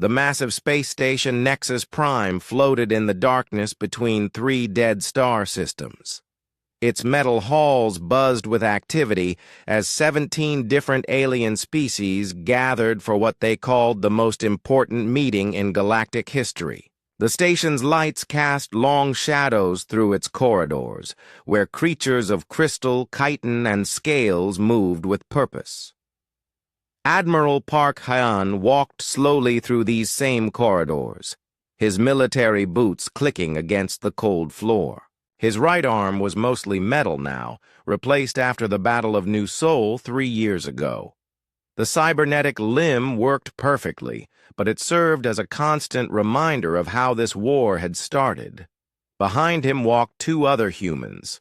The massive space station Nexus Prime floated in the darkness between three dead star systems. Its metal halls buzzed with activity as 17 different alien species gathered for what they called the most important meeting in galactic history. The station's lights cast long shadows through its corridors, where creatures of crystal, chitin, and scales moved with purpose. Admiral Park Hyun walked slowly through these same corridors, his military boots clicking against the cold floor. His right arm was mostly metal now, replaced after the Battle of New Seoul 3 years ago. The cybernetic limb worked perfectly, but it served as a constant reminder of how this war had started. Behind him walked 2 other humans,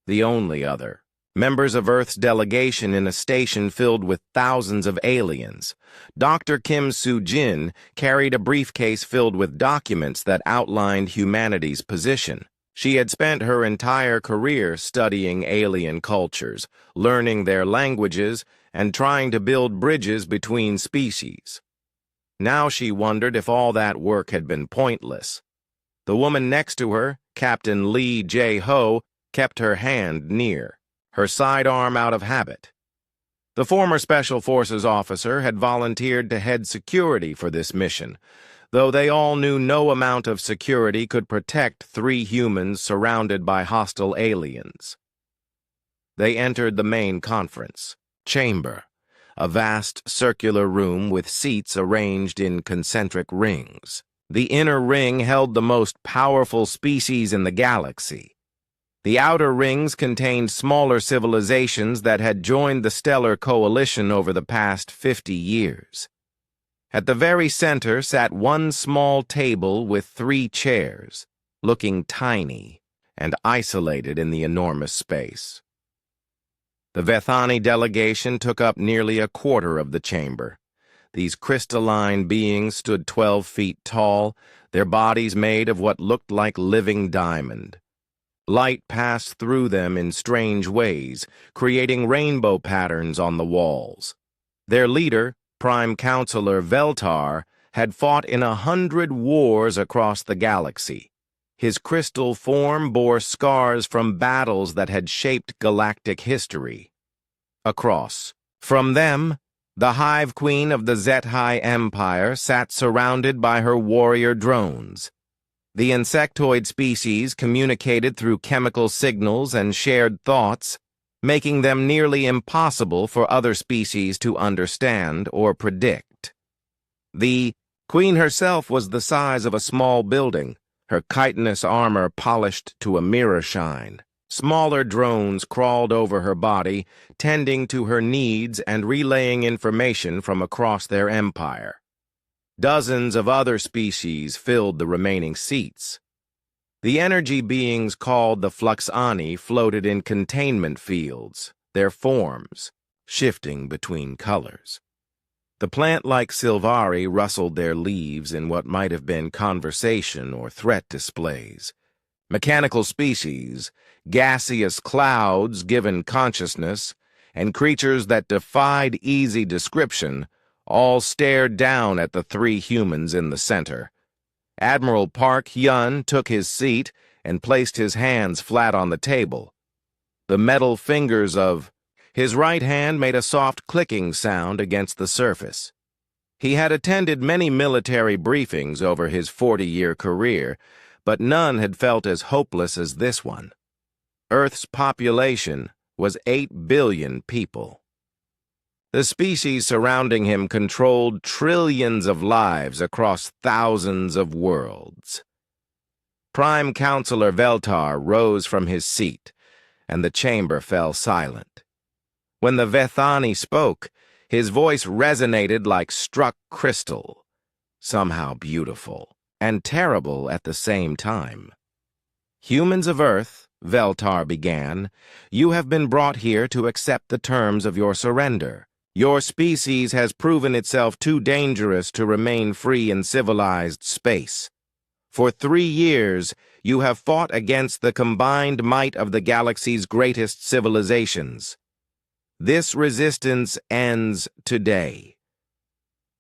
the only other, members of Earth's delegation in a station filled with thousands of aliens. Dr. Kim Soo-jin carried a briefcase filled with documents that outlined humanity's position. She had spent her entire career studying alien cultures, learning their languages, and trying to build bridges between species. Now she wondered if all that work had been pointless. The woman next to her, Captain Lee Jae-ho, kept her hand near, her sidearm out of habit. The former Special Forces officer had volunteered to head security for this mission, though they all knew no amount of security could protect 3 humans surrounded by hostile aliens. They entered the main conference chamber, a vast circular room with seats arranged in concentric rings. The inner ring held the most powerful species in the galaxy. The outer rings contained smaller civilizations that had joined the Stellar Coalition over the past 50 years. At the very center sat one small table with 3 chairs, looking tiny and isolated in the enormous space. The Vethani delegation took up nearly a quarter of the chamber. These crystalline beings stood 12 feet tall, their bodies made of what looked like living diamond. Light passed through them in strange ways, creating rainbow patterns on the walls. Their leader, Prime Counselor Veltar, had fought in 100 wars across the galaxy. His crystal form bore scars from battles that had shaped galactic history. Across from them, the Hive Queen of the Zethai Empire sat surrounded by her warrior drones. The insectoid species communicated through chemical signals and shared thoughts, making them nearly impossible for other species to understand or predict. The queen herself was the size of a small building, her chitinous armor polished to a mirror shine. Smaller drones crawled over her body, tending to her needs and relaying information from across their empire. Dozens of other species filled the remaining seats. The energy beings called the Fluxani floated in containment fields, their forms shifting between colors. The plant-like Sylvari rustled their leaves in what might have been conversation or threat displays. Mechanical species, gaseous clouds given consciousness, and creatures that defied easy description all stared down at the 3 humans in the center. Admiral Park Hyun took his seat and placed his hands flat on the table. The metal fingers of his right hand made a soft clicking sound against the surface. He had attended many military briefings over his 40-year career, but none had felt as hopeless as this one. Earth's population was 8 billion people. The species surrounding him controlled trillions of lives across thousands of worlds. Prime Counselor Veltar rose from his seat, and the chamber fell silent. When the Vethani spoke, his voice resonated like struck crystal, somehow beautiful and terrible at the same time. "Humans of Earth," Veltar began, "you have been brought here to accept the terms of your surrender. Your species has proven itself too dangerous to remain free in civilized space. For 3 years, you have fought against the combined might of the galaxy's greatest civilizations. This resistance ends today.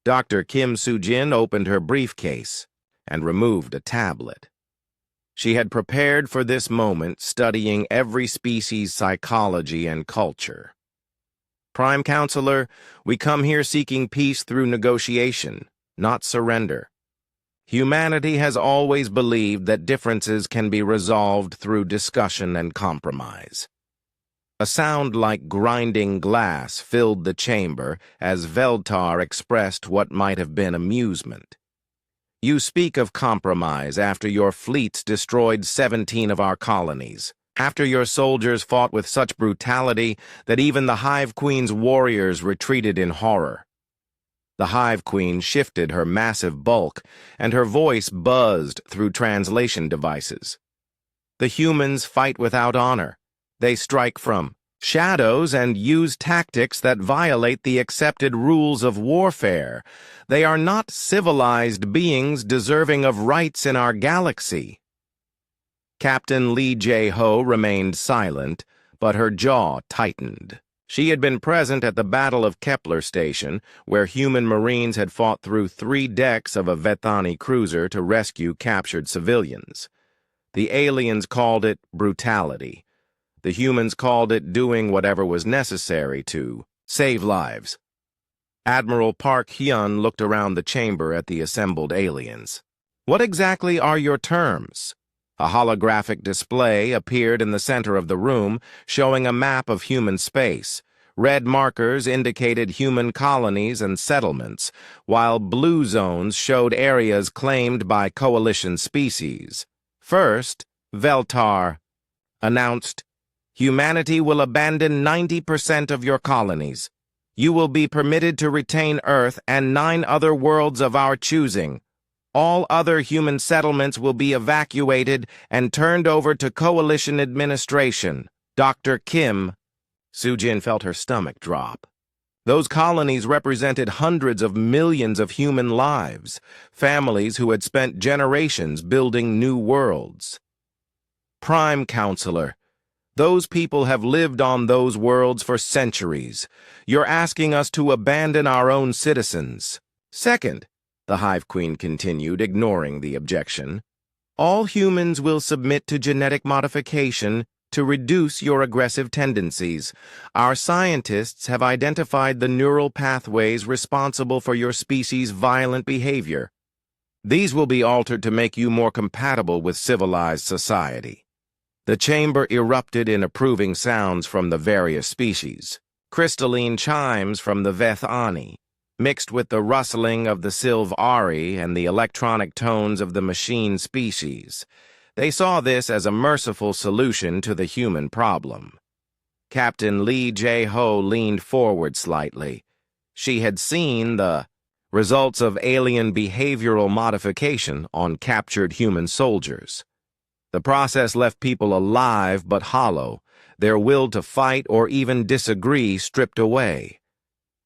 Dr. Kim Soo-jin opened her briefcase and removed a tablet. She had prepared for this moment, studying every species' psychology and culture. Prime Counselor, we come here seeking peace through negotiation, not surrender. Humanity has always believed that differences can be resolved through discussion and compromise. A sound like grinding glass filled the chamber as Veltar expressed what might have been amusement. You speak of compromise after your fleets destroyed 17 of our colonies, after your soldiers fought with such brutality that even the Hive Queen's warriors retreated in horror. The Hive Queen shifted her massive bulk, and her voice buzzed through translation devices. The humans fight without honor. They strike from shadows and use tactics that violate the accepted rules of warfare. They are not civilized beings deserving of rights in our galaxy. Captain Lee Jae-ho remained silent, but her jaw tightened. She had been present at the Battle of Kepler Station, where human Marines had fought through 3 decks of a Vethani cruiser to rescue captured civilians. The aliens called it brutality. The humans called it doing whatever was necessary to save lives. Admiral Park Hyun looked around the chamber at the assembled aliens. What exactly are your terms? A holographic display appeared in the center of the room, showing a map of human space. Red markers indicated human colonies and settlements, while blue zones showed areas claimed by coalition species. First, Veltar announced, "Humanity will abandon 90% of your colonies. You will be permitted to retain Earth and 9 other worlds of our choosing. All other human settlements will be evacuated and turned over to coalition administration. Dr. Kim." Soo-jin felt her stomach drop. Those colonies represented hundreds of millions of human lives, families who had spent generations building new worlds. Prime Counselor, those people have lived on those worlds for centuries. You're asking us to abandon our own citizens. Second, the Hive Queen continued, ignoring the objection, all humans will submit to genetic modification to reduce your aggressive tendencies. Our scientists have identified the neural pathways responsible for your species' violent behavior. These will be altered to make you more compatible with civilized society. The chamber erupted in approving sounds from the various species. Crystalline chimes from the Vethani, mixed with the rustling of the Silvari and the electronic tones of the machine species. They saw this as a merciful solution to the human problem. Captain Lee Jae-ho leaned forward slightly. She had seen the results of alien behavioral modification on captured human soldiers. The process left people alive but hollow, their will to fight or even disagree stripped away.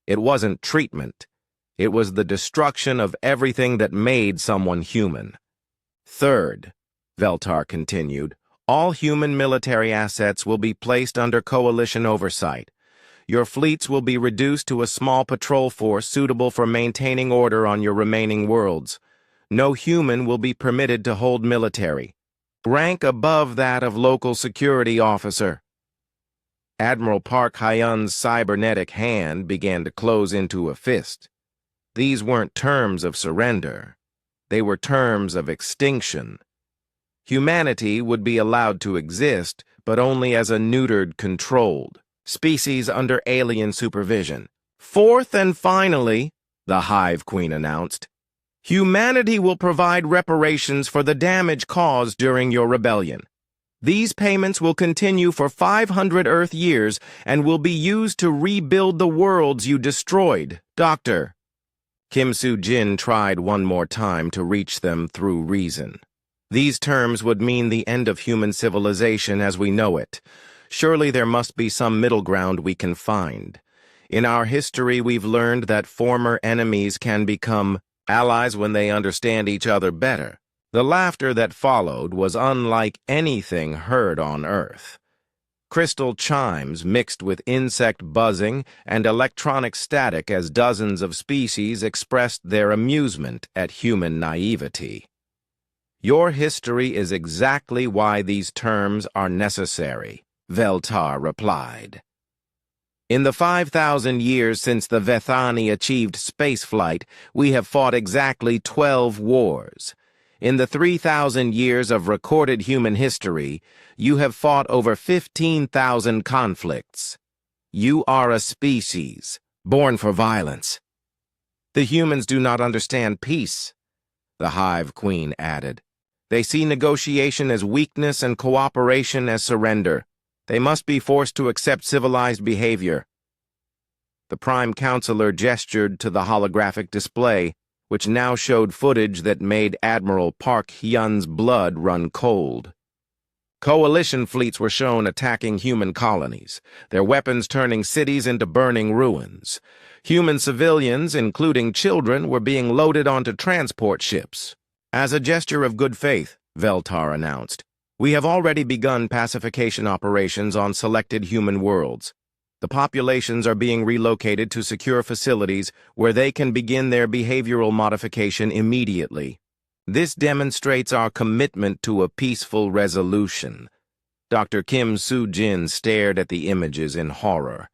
It wasn't treatment. It was the destruction of everything that made someone human. Third, Veltar continued, all human military assets will be placed under coalition oversight. Your fleets will be reduced to a small patrol force suitable for maintaining order on your remaining worlds. No human will be permitted to hold military rank above that of local security officer. Admiral Park Hyun's cybernetic hand began to close into a fist. These weren't terms of surrender. They were terms of extinction. Humanity would be allowed to exist, but only as a neutered, controlled species under alien supervision. Fourth and finally, the Hive Queen announced, humanity will provide reparations for the damage caused during your rebellion. These payments will continue for 500 Earth years and will be used to rebuild the worlds you destroyed, Doctor. Kim Soo-jin tried one more time to reach them through reason. These terms would mean the end of human civilization as we know it. Surely there must be some middle ground we can find. In our history, we've learned that former enemies can become allies when they understand each other better. The laughter that followed was unlike anything heard on Earth. crystal chimes mixed with insect buzzing and electronic static as dozens of species expressed their amusement at human naivety. Your history is exactly why these terms are necessary, Veltar replied. In the 5,000 years since the Vethani achieved spaceflight, we have fought exactly 12 wars. In the 3,000 years of recorded human history, you have fought over 15,000 conflicts. You are a species, born for violence. The humans do not understand peace, the Hive Queen added. They see negotiation as weakness and cooperation as surrender. They must be forced to accept civilized behavior. The Prime Counselor gestured to the holographic display, which now showed footage that made Admiral Park Hyun's blood run cold. Coalition fleets were shown attacking human colonies, their weapons turning cities into burning ruins. Human civilians, including children, were being loaded onto transport ships. As a gesture of good faith, Veltar announced, we have already begun pacification operations on selected human worlds. The populations are being relocated to secure facilities where they can begin their behavioral modification immediately. This demonstrates our commitment to a peaceful resolution. Dr. Kim Soo-jin stared at the images in horror.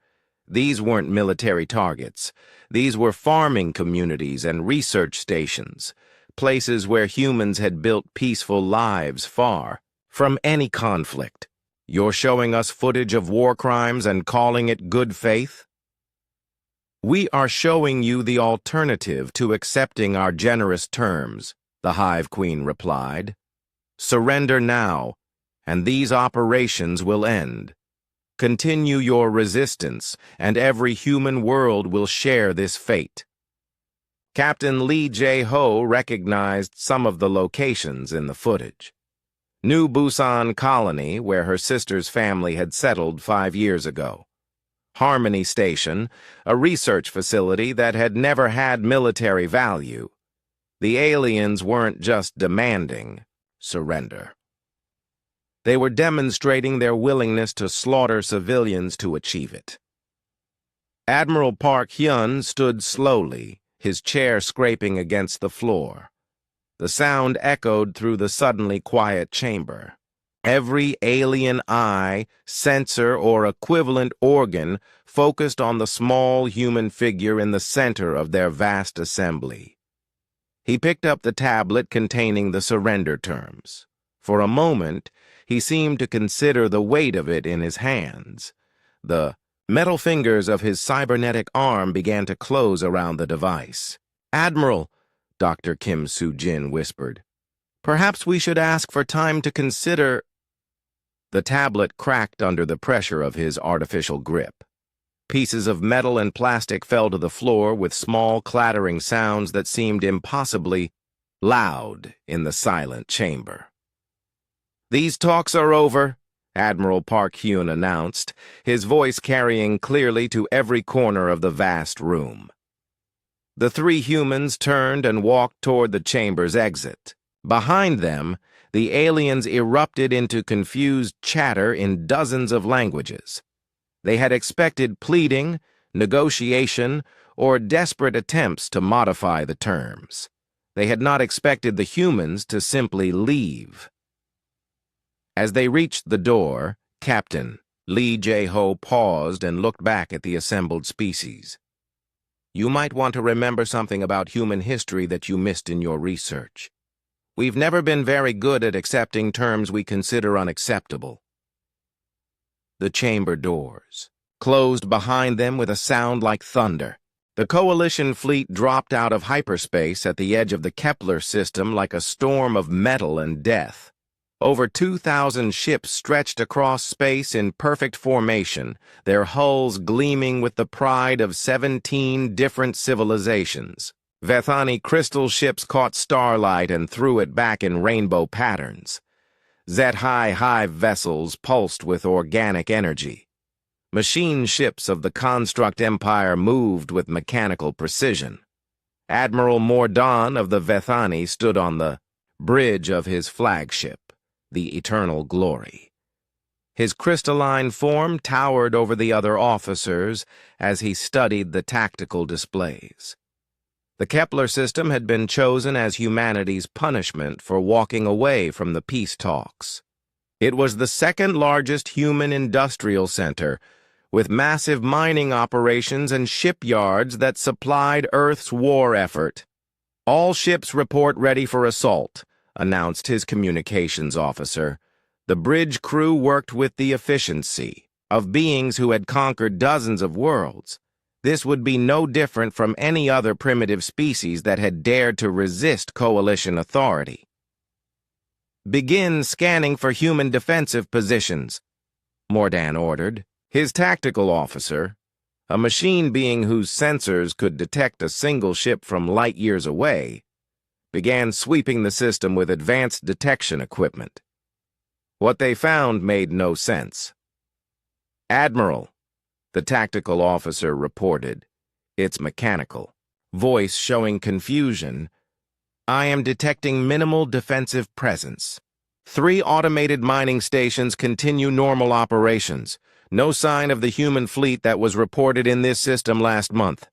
These weren't military targets. These were farming communities and research stations, places where humans had built peaceful lives far from any conflict. You're showing us footage of war crimes and calling it good faith? We are showing you the alternative to accepting our generous terms, the Hive Queen replied. Surrender now, and these operations will end. Continue your resistance, and every human world will share this fate. Captain Lee Jae-ho recognized some of the locations in the footage. New Busan Colony, where her sister's family had settled 5 years ago. Harmony Station, a research facility that had never had military value. The aliens weren't just demanding surrender. They were demonstrating their willingness to slaughter civilians to achieve it. Admiral Park Hyun stood slowly, his chair scraping against the floor. The sound echoed through the suddenly quiet chamber. Every alien eye, sensor, or equivalent organ focused on the small human figure in the center of their vast assembly. He picked up the tablet containing the surrender terms. For a moment, he seemed to consider the weight of it in his hands. The metal fingers of his cybernetic arm began to close around the device. Admiral, Dr. Kim Soo-jin whispered, perhaps we should ask for time to consider. The tablet cracked under the pressure of his artificial grip. Pieces of metal and plastic fell to the floor with small clattering sounds that seemed impossibly loud in the silent chamber. These talks are over, Admiral Park Hyun announced, his voice carrying clearly to every corner of the vast room. The three humans turned and walked toward the chamber's exit. Behind them, the aliens erupted into confused chatter in dozens of languages. They had expected pleading, negotiation, or desperate attempts to modify the terms. They had not expected the humans to simply leave. As they reached the door, Captain Lee Jae-ho paused and looked back at the assembled species. You might want to remember something about human history that you missed in your research. We've never been very good at accepting terms we consider unacceptable. The chamber doors closed behind them with a sound like thunder. The Coalition fleet dropped out of hyperspace at the edge of the Kepler system like a storm of metal and death. Over 2,000 ships stretched across space in perfect formation, their hulls gleaming with the pride of 17 different civilizations. Vethani crystal ships caught starlight and threw it back in rainbow patterns. Zet-Hi hive vessels pulsed with organic energy. Machine ships of the Construct Empire moved with mechanical precision. Admiral Mordan of the Vethani stood on the bridge of his flagship, the Eternal Glory. His crystalline form towered over the other officers as he studied the tactical displays. The Kepler system had been chosen as humanity's punishment for walking away from the peace talks. It was the second-largest human industrial center, with massive mining operations and shipyards that supplied Earth's war effort. "All ships report ready for assault," announced his communications officer. The bridge crew worked with the efficiency of beings who had conquered dozens of worlds. This would be no different from any other primitive species that had dared to resist coalition authority. "Begin scanning for human defensive positions," Mordan ordered. His tactical officer, a machine being whose sensors could detect a single ship from light years away, began sweeping the system with advanced detection equipment. What they found made no sense. "Admiral," the tactical officer reported. "It's mechanical." Voice showing confusion. "I am detecting minimal defensive presence. 3 automated mining stations continue normal operations. No sign of the human fleet that was reported in this system last month."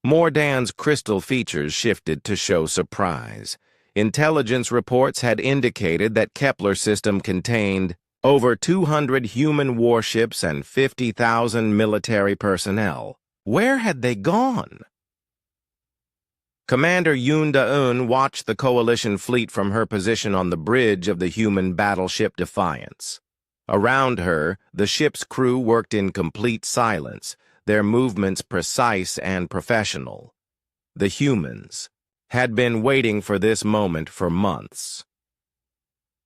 Mordan's crystal features shifted to show surprise. Intelligence reports had indicated that Kepler system contained over 200 human warships and 50,000 military personnel. Where had they gone? Commander Yoon Da-eun watched the coalition fleet from her position on the bridge of the human battleship Defiance. Around her, the ship's crew worked in complete silence, their movements precise and professional. The humans had been waiting for this moment for months.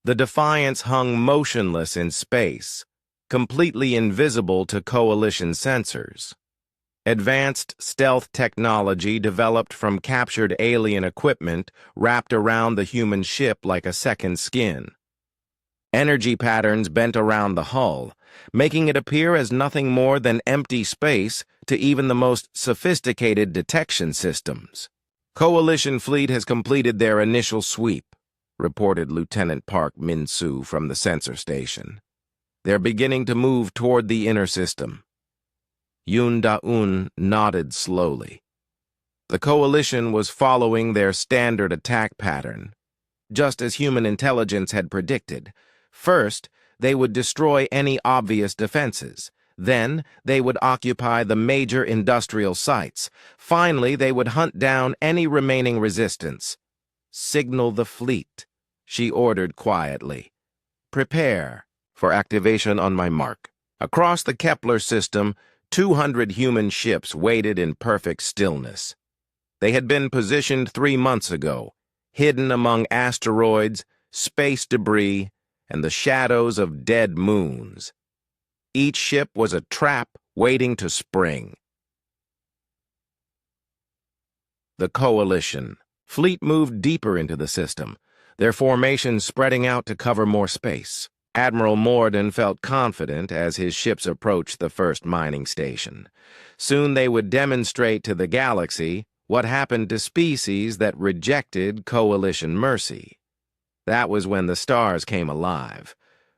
The Defiance hung motionless in space, completely invisible to coalition sensors. Advanced stealth technology developed from captured alien equipment wrapped around the human ship like a second skin. Energy patterns bent around the hull, making it appear as nothing more than empty space to even the most sophisticated detection systems. "Coalition fleet has completed their initial sweep," reported Lieutenant Park Min-soo from the sensor station. "They're beginning to move toward the inner system." Yoon Da-eun nodded slowly. The coalition was following their standard attack pattern, just as human intelligence had predicted. First, they would destroy any obvious defenses. Then, they would occupy the major industrial sites. Finally, they would hunt down any remaining resistance. "Signal the fleet," she ordered quietly. "Prepare for activation on my mark." Across the Kepler system, 200 human ships waited in perfect stillness. They had been positioned 3 months ago, hidden among asteroids, space debris, and the shadows of dead moons. Each ship was a trap waiting to spring. The coalition fleet moved deeper into the system, their formations spreading out to cover more space. Admiral Mordan felt confident as his ships approached the first mining station. Soon they would demonstrate to the galaxy what happened to species that rejected coalition mercy. That was when the stars came alive,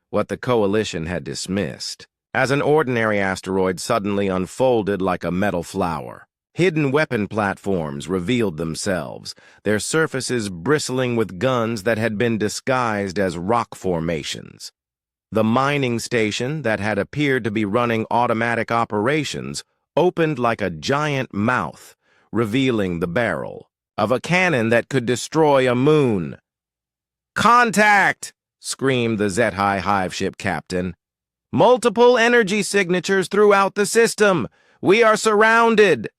what the coalition had dismissed, as an ordinary asteroid suddenly unfolded like a metal flower. Hidden weapon platforms revealed themselves, their surfaces bristling with guns that had been disguised as rock formations. The mining station that had appeared to be running automatic operations opened like a giant mouth, revealing the barrel of a cannon that could destroy a moon. "Contact!" screamed the Zeti hive ship captain. "Multiple energy signatures throughout the system. We are surrounded."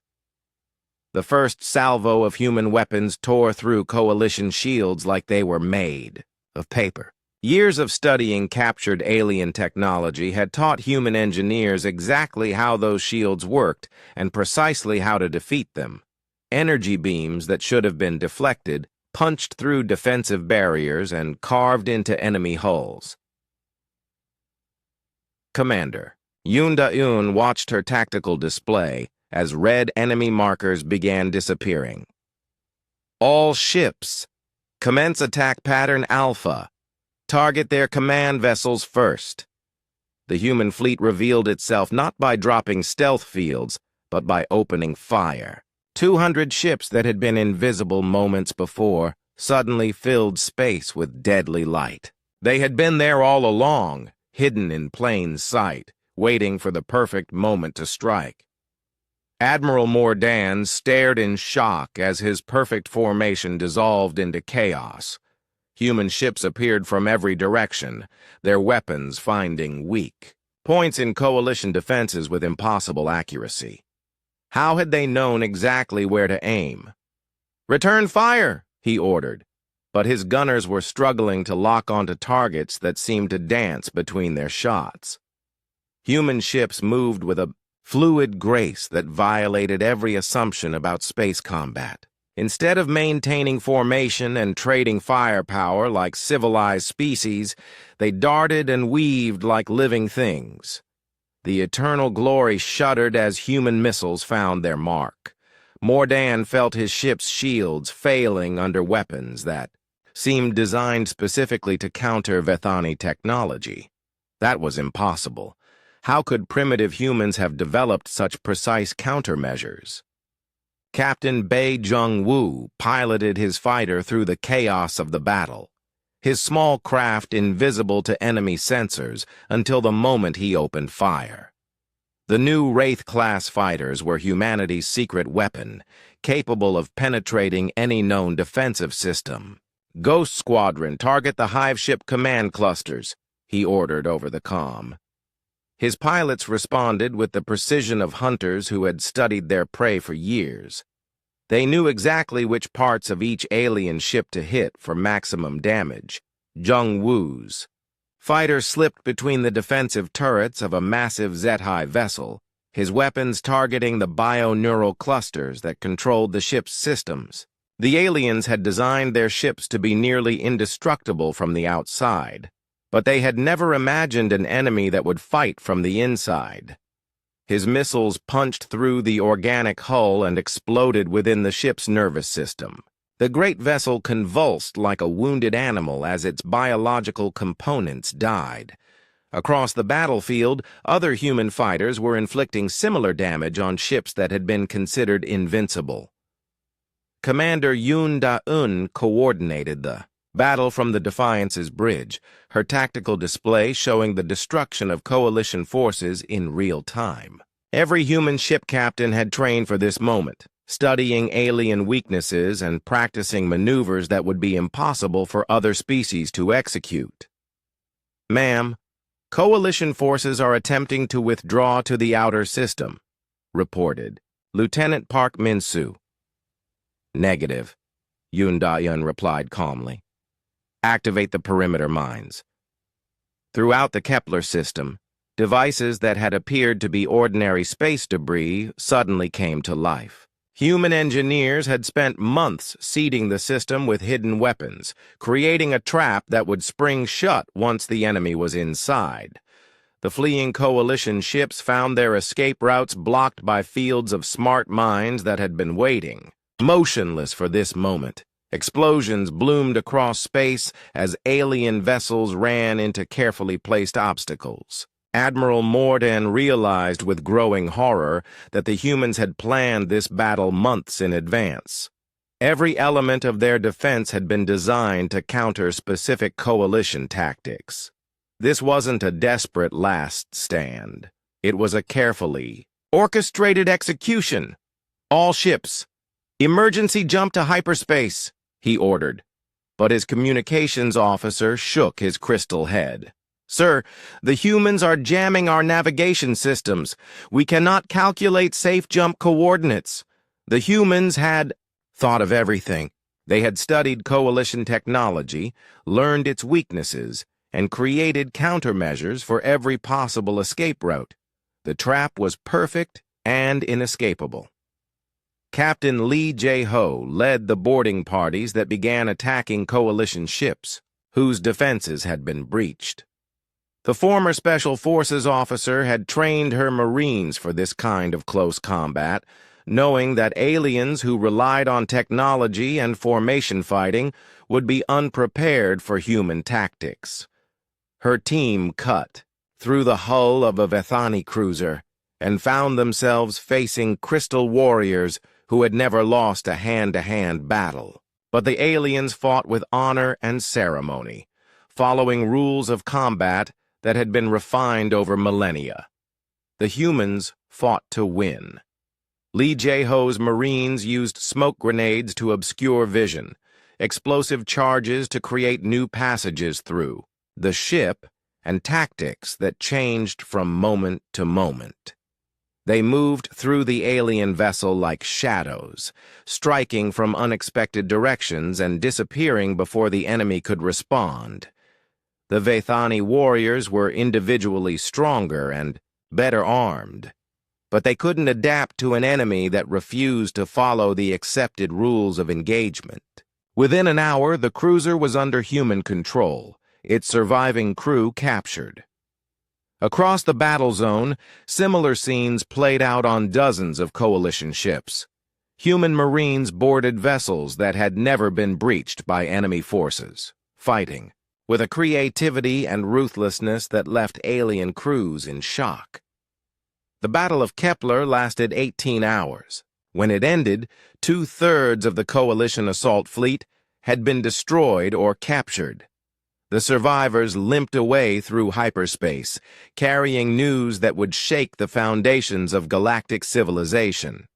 The first salvo of human weapons tore through coalition shields like they were made of paper. Years of studying captured alien technology had taught human engineers exactly how those shields worked and precisely how to defeat them. Energy beams that should have been deflected punched through defensive barriers and carved into enemy hulls. Commander Yoon Da-eun watched her tactical display as red enemy markers began disappearing. "All ships, commence attack pattern Alpha. Target their command vessels first." The human fleet revealed itself not by dropping stealth fields, but by opening fire. 200 ships that had been invisible moments before suddenly filled space with deadly light. They had been there all along, hidden in plain sight, waiting for the perfect moment to strike. Admiral Mordan stared in shock as his perfect formation dissolved into chaos. Human ships appeared from every direction, their weapons finding weak points in coalition defenses with impossible accuracy. How had they known exactly where to aim? "Return fire," he ordered, but his gunners were struggling to lock onto targets that seemed to dance between their shots. Human ships moved with a fluid grace that violated every assumption about space combat. Instead of maintaining formation and trading firepower like civilized species, they darted and weaved like living things. The eternal glory shuddered as human missiles found their mark. Mordan felt his ship's shields failing under weapons that seemed designed specifically to counter Vethani technology. That was impossible. How could primitive humans have developed such precise countermeasures? Captain Bei Jung-woo piloted his fighter through the chaos of the battle, his small craft invisible to enemy sensors until the moment he opened fire. The new Wraith-class fighters were humanity's secret weapon, capable of penetrating any known defensive system. "Ghost Squadron, target the hive ship command clusters," he ordered over the comm. His pilots responded with the precision of hunters who had studied their prey for years. They knew exactly which parts of each alien ship to hit for maximum damage. Jung-woo's fighter slipped between the defensive turrets of a massive Zeti vessel, his weapons targeting the bioneural clusters that controlled the ship's systems. The aliens had designed their ships to be nearly indestructible from the outside, but they had never imagined an enemy that would fight from the inside. His missiles punched through the organic hull and exploded within the ship's nervous system. The great vessel convulsed like a wounded animal as its biological components died. Across the battlefield, other human fighters were inflicting similar damage on ships that had been considered invincible. Commander Yoon Da-eun coordinated the battle from the Defiance's bridge, her tactical display showing the destruction of coalition forces in real time. Every human ship captain had trained for this moment, studying alien weaknesses and practicing maneuvers that would be impossible for other species to execute. "Ma'am, coalition forces are attempting to withdraw to the outer system," reported Lieutenant Park Min-soo. "Negative," Yoon Da-eun replied calmly. "Activate the perimeter mines." Throughout the Kepler system, devices that had appeared to be ordinary space debris suddenly came to life. Human engineers had spent months seeding the system with hidden weapons, creating a trap that would spring shut once the enemy was inside. The fleeing coalition ships found their escape routes blocked by fields of smart mines that had been waiting, motionless for this moment. Explosions bloomed across space as alien vessels ran into carefully placed obstacles. Admiral Mordan realized with growing horror that the humans had planned this battle months in advance. Every element of their defense had been designed to counter specific coalition tactics. This wasn't a desperate last stand. It was a carefully orchestrated execution. "All ships, emergency jump to hyperspace," he ordered, but his communications officer shook his crystal head. "Sir, the humans are jamming our navigation systems. We cannot calculate safe jump coordinates." The humans had thought of everything. They had studied coalition technology, learned its weaknesses, and created countermeasures for every possible escape route. The trap was perfect and inescapable. Captain Lee Jae-ho led the boarding parties that began attacking coalition ships, whose defenses had been breached. The former Special Forces officer had trained her Marines for this kind of close combat, knowing that aliens who relied on technology and formation fighting would be unprepared for human tactics. Her team cut through the hull of a Vethani cruiser and found themselves facing crystal warriors who had never lost a hand-to-hand battle. But the aliens fought with honor and ceremony, following rules of combat that had been refined over millennia. The humans fought to win. Lee Jae-ho's Marines used smoke grenades to obscure vision, explosive charges to create new passages through the ship, and tactics that changed from moment to moment. They moved through the alien vessel like shadows, striking from unexpected directions and disappearing before the enemy could respond. The Vethani warriors were individually stronger and better armed, but they couldn't adapt to an enemy that refused to follow the accepted rules of engagement. Within an hour, the cruiser was under human control, its surviving crew captured. Across the battle zone, similar scenes played out on dozens of coalition ships. Human Marines boarded vessels that had never been breached by enemy forces, fighting with a creativity and ruthlessness that left alien crews in shock. The Battle of Kepler lasted 18 hours. When it ended, 2/3 of the coalition assault fleet had been destroyed or captured. The survivors limped away through hyperspace, carrying news that would shake the foundations of galactic civilization.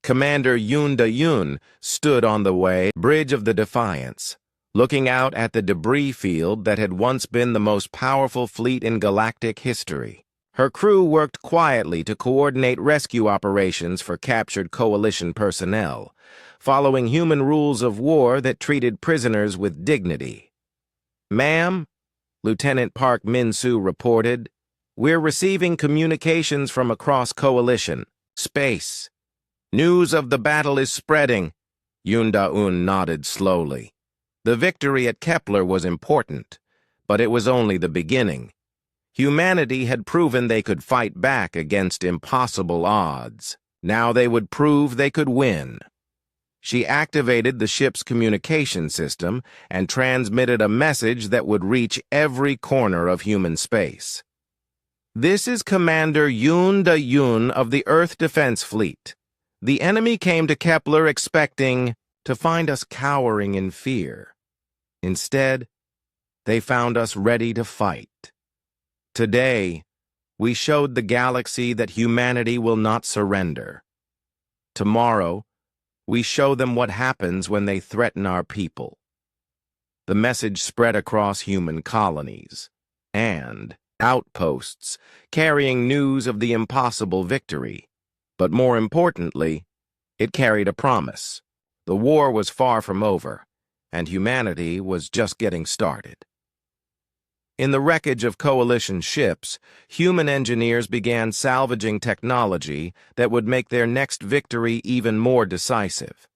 Commander Yoon Da-yoon stood on the bridge of the Defiance, looking out at the debris field that had once been the most powerful fleet in galactic history. Her crew worked quietly to coordinate rescue operations for captured coalition personnel, following human rules of war that treated prisoners with dignity. "Ma'am," Lieutenant Park Min-soo reported, "we're receiving communications from across coalition space. News of the battle is spreading." Yoon Da-eun nodded slowly. The victory at Kepler was important, but it was only the beginning. Humanity had proven they could fight back against impossible odds. Now they would prove they could win. She activated the ship's communication system and transmitted a message that would reach every corner of human space. "This is Commander Yoon Da-yoon of the Earth Defense Fleet. The enemy came to Kepler expecting to find us cowering in fear. Instead, they found us ready to fight. Today, we showed the galaxy that humanity will not surrender. Tomorrow, we show them what happens when they threaten our people." The message spread across human colonies and outposts, carrying news of the impossible victory. But more importantly, it carried a promise. The war was far from over, and humanity was just getting started. In the wreckage of coalition ships, human engineers began salvaging technology that would make their next victory even more decisive.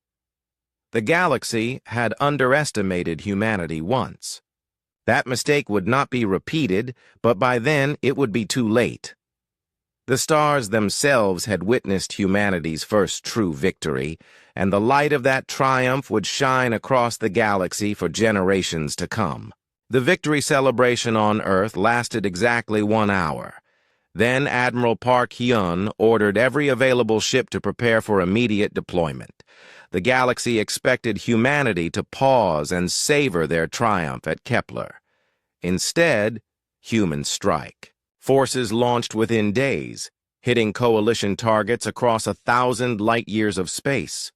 The galaxy had underestimated humanity once. That mistake would not be repeated, but by then it would be too late. The stars themselves had witnessed humanity's first true victory, and the light of that triumph would shine across the galaxy for generations to come. The victory celebration on Earth lasted exactly 1 hour. Then Admiral Park Hyun ordered every available ship to prepare for immediate deployment. The galaxy expected humanity to pause and savor their triumph at Kepler. Instead, humans strike. Forces launched within days, hitting coalition targets across 1,000 light-years of space.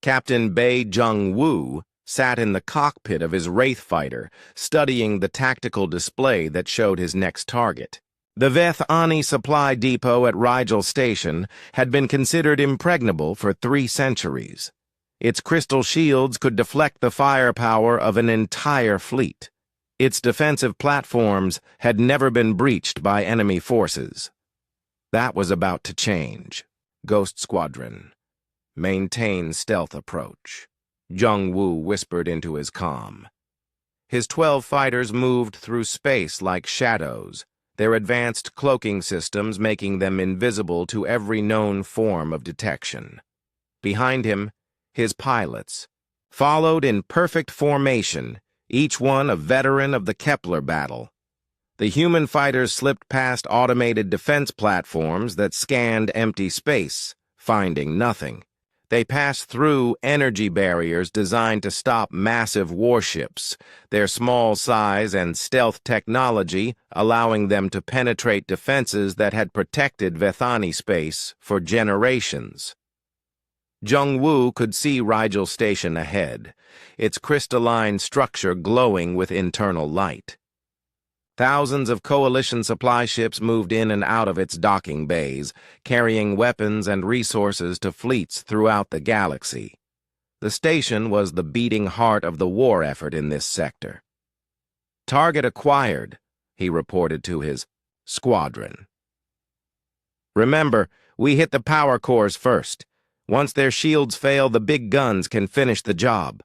Captain Bae Jung-woo sat in the cockpit of his Wraith fighter, studying the tactical display that showed his next target. The Veth-Ani supply depot at Rigel Station had been considered impregnable for 3 centuries. Its crystal shields could deflect the firepower of an entire fleet. Its defensive platforms had never been breached by enemy forces. That was about to change. "Ghost Squadron, maintain stealth approach," Jung-woo whispered into his comm. His 12 fighters moved through space like shadows, their advanced cloaking systems making them invisible to every known form of detection. Behind him, his pilots followed in perfect formation, each one a veteran of the Kepler battle. The human fighters slipped past automated defense platforms that scanned empty space, finding nothing. They passed through energy barriers designed to stop massive warships, their small size and stealth technology allowing them to penetrate defenses that had protected Vethani space for generations. Jung-woo could see Rigel Station ahead, its crystalline structure glowing with internal light. Thousands of Coalition supply ships moved in and out of its docking bays, carrying weapons and resources to fleets throughout the galaxy. The station was the beating heart of the war effort in this sector. "Target acquired," he reported to his squadron. "Remember, we hit the power cores first. Once their shields fail, the big guns can finish the job."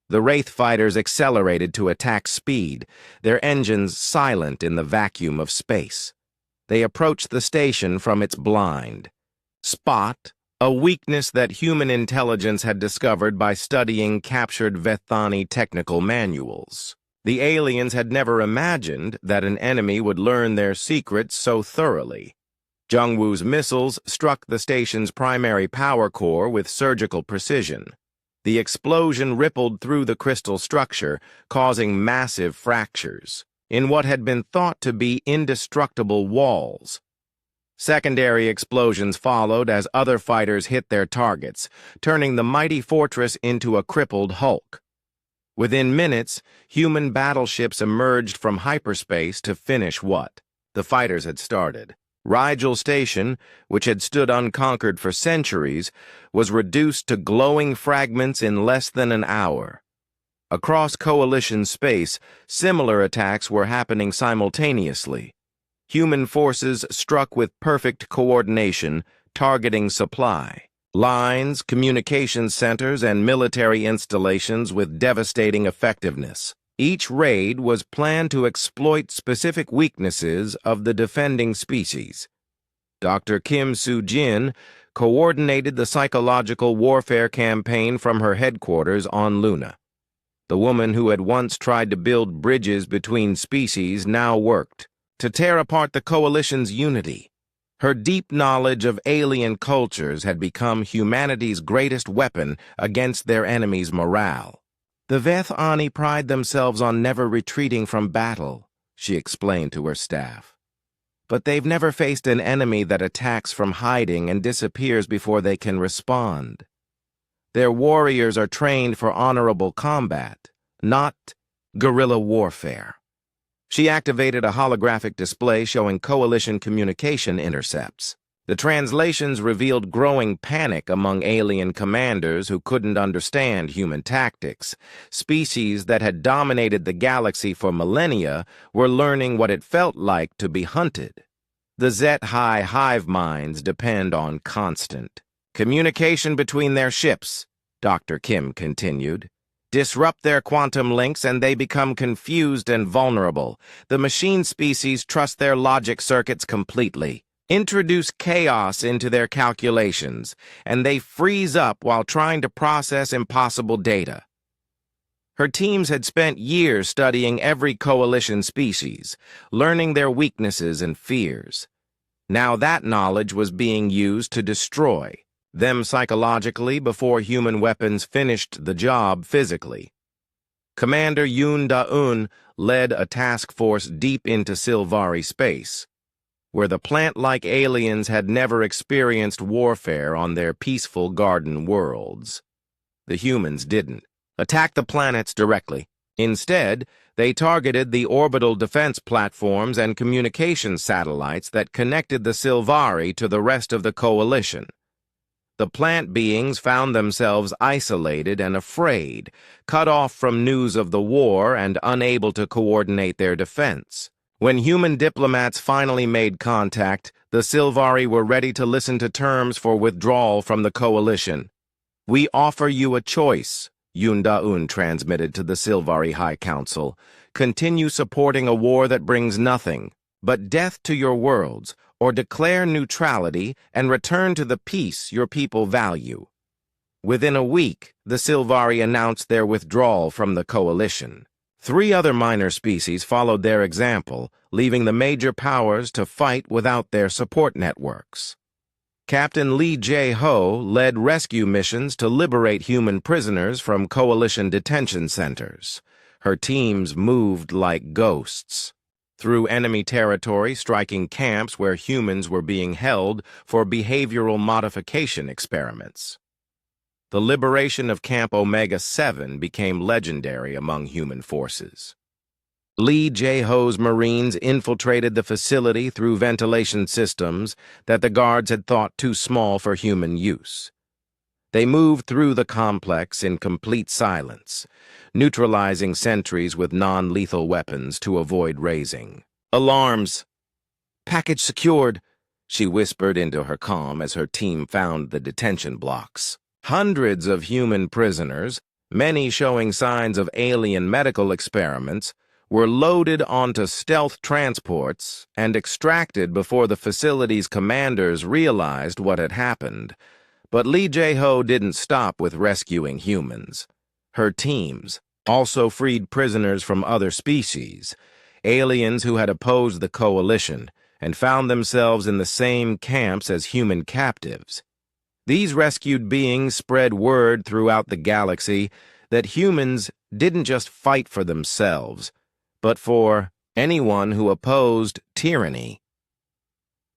The Wraith fighters accelerated to attack speed, their engines silent in the vacuum of space. They approached the station from its blind. Spot, a weakness that human intelligence had discovered by studying captured Vethani technical manuals. The aliens had never imagined that an enemy would learn their secrets so thoroughly. Jung-woo's missiles struck the station's primary power core with surgical precision. The explosion rippled through the crystal structure, causing massive fractures in what had been thought to be indestructible walls. Secondary explosions followed as other fighters hit their targets, turning the mighty fortress into a crippled hulk. Within minutes, human battleships emerged from hyperspace to finish what the fighters had started. Rigel Station, which had stood unconquered for centuries, was reduced to glowing fragments in less than an hour. Across Coalition space, similar attacks were happening simultaneously. Human forces struck with perfect coordination, targeting supply lines, communication centers, and military installations with devastating effectiveness. Each raid was planned to exploit specific weaknesses of the defending species. Dr. Kim Soo-jin coordinated the psychological warfare campaign from her headquarters on Luna. The woman who had once tried to build bridges between species now worked to tear apart the Coalition's unity. Her deep knowledge of alien cultures had become humanity's greatest weapon against their enemies' morale. "The Vethani pride themselves on never retreating from battle," she explained to her staff. "But they've never faced an enemy that attacks from hiding and disappears before they can respond. Their warriors are trained for honorable combat, not guerrilla warfare." She activated a holographic display showing Coalition communication intercepts. The translations revealed growing panic among alien commanders who couldn't understand human tactics. Species that had dominated the galaxy for millennia were learning what it felt like to be hunted. The Zet-High hive minds depend on constant communication between their ships, Dr. Kim continued. Disrupt their quantum links and they become confused and vulnerable. The machine species trust their logic circuits completely. Introduce chaos into their calculations, and they freeze up while trying to process impossible data. Her teams had spent years studying every Coalition species, learning their weaknesses and fears. Now that knowledge was being used to destroy them psychologically before human weapons finished the job physically. Commander Yoon Da-eun led a task force deep into Silvari space, where the plant-like aliens had never experienced warfare on their peaceful garden worlds. The humans didn't attack the planets directly. Instead, they targeted the orbital defense platforms and communication satellites that connected the Silvari to the rest of the Coalition. The plant beings found themselves isolated and afraid, cut off from news of the war and unable to coordinate their defense. When human diplomats finally made contact, the Silvari were ready to listen to terms for withdrawal from the Coalition. "We offer you a choice," Yoon Da-eun transmitted to the Silvari High Council. "Continue supporting a war that brings nothing but death to your worlds, or declare neutrality and return to the peace your people value." Within a week, the Silvari announced their withdrawal from the Coalition. 3 other minor species followed their example, leaving the major powers to fight without their support networks. Captain Lee Jae-ho led rescue missions to liberate human prisoners from coalition detention centers. Her teams moved like ghosts through enemy territory, striking camps where humans were being held for behavioral modification experiments. The liberation of Camp Omega-7 became legendary among human forces. Lee Jae-ho's Marines infiltrated the facility through ventilation systems that the guards had thought too small for human use. They moved through the complex in complete silence, neutralizing sentries with non-lethal weapons to avoid raising alarms. "Package secured," she whispered into her comm as her team found the detention blocks. Hundreds of human prisoners, many showing signs of alien medical experiments, were loaded onto stealth transports and extracted before the facility's commanders realized what had happened. But Lee Jae-ho didn't stop with rescuing humans. Her teams also freed prisoners from other species, aliens who had opposed the coalition and found themselves in the same camps as human captives. These rescued beings spread word throughout the galaxy that humans didn't just fight for themselves, but for anyone who opposed tyranny.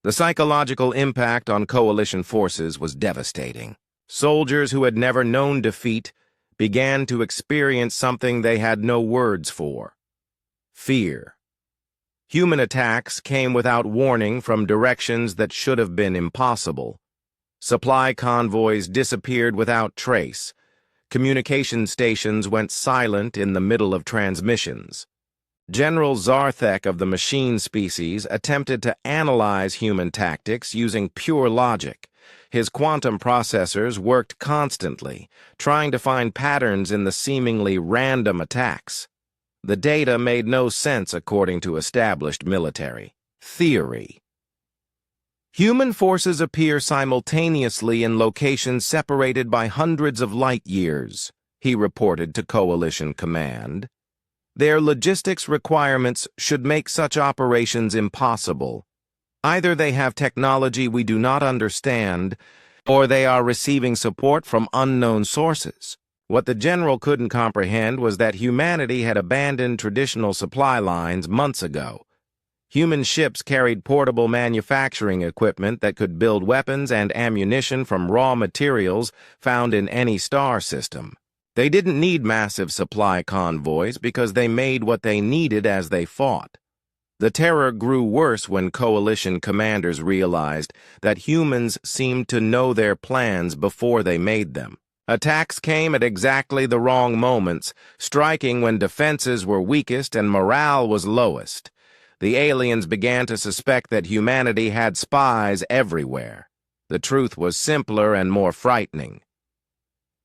The psychological impact on coalition forces was devastating. Soldiers who had never known defeat began to experience something they had no words for: fear. Human attacks came without warning from directions that should have been impossible. Supply convoys disappeared without trace. Communication stations went silent in the middle of transmissions. General Zarthek of the machine species attempted to analyze human tactics using pure logic. His quantum processors worked constantly, trying to find patterns in the seemingly random attacks. The data made no sense according to established military theory. Human forces appear simultaneously in locations separated by hundreds of light years, he reported to Coalition Command. Their logistics requirements should make such operations impossible. Either they have technology we do not understand, or they are receiving support from unknown sources. What the general couldn't comprehend was that humanity had abandoned traditional supply lines months ago. Human ships carried portable manufacturing equipment that could build weapons and ammunition from raw materials found in any star system. They didn't need massive supply convoys because they made what they needed as they fought. The terror grew worse when coalition commanders realized that humans seemed to know their plans before they made them. Attacks came at exactly the wrong moments, striking when defenses were weakest and morale was lowest. The aliens began to suspect that humanity had spies everywhere. The truth was simpler and more frightening.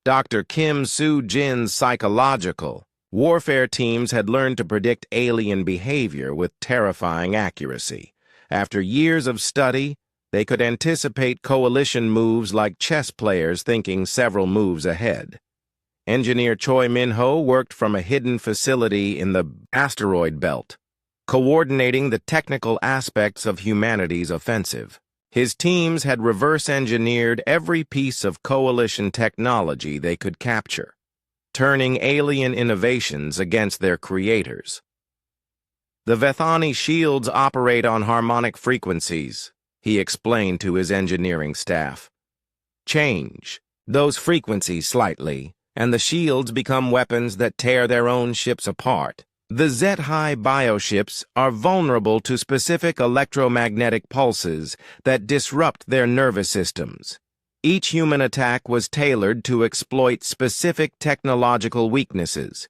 Dr. Kim Soo-jin's psychological warfare teams had learned to predict alien behavior with terrifying accuracy. After years of study, they could anticipate coalition moves like chess players thinking several moves ahead. Engineer Choi Min-ho worked from a hidden facility in the asteroid belt, coordinating the technical aspects of humanity's offensive. His teams had reverse-engineered every piece of coalition technology they could capture, turning alien innovations against their creators. The Vethani shields operate on harmonic frequencies, he explained to his engineering staff. Change those frequencies slightly, and the shields become weapons that tear their own ships apart. The Z-High bioships are vulnerable to specific electromagnetic pulses that disrupt their nervous systems. Each human attack was tailored to exploit specific technological weaknesses.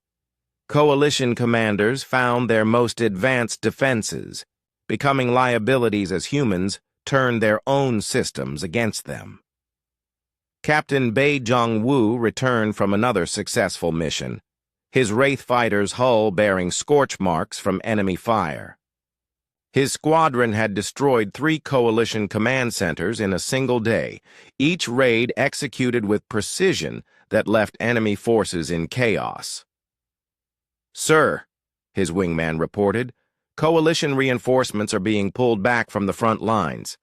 Coalition commanders found their most advanced defenses, becoming liabilities as humans turned their own systems against them. Captain Bae Jong-woo returned from another successful mission, his Wraith fighter's hull bearing scorch marks from enemy fire. His squadron had destroyed 3 coalition command centers in a single day, each raid executed with precision that left enemy forces in chaos. "Sir," his wingman reported. Coalition reinforcements are being pulled back from the front lines.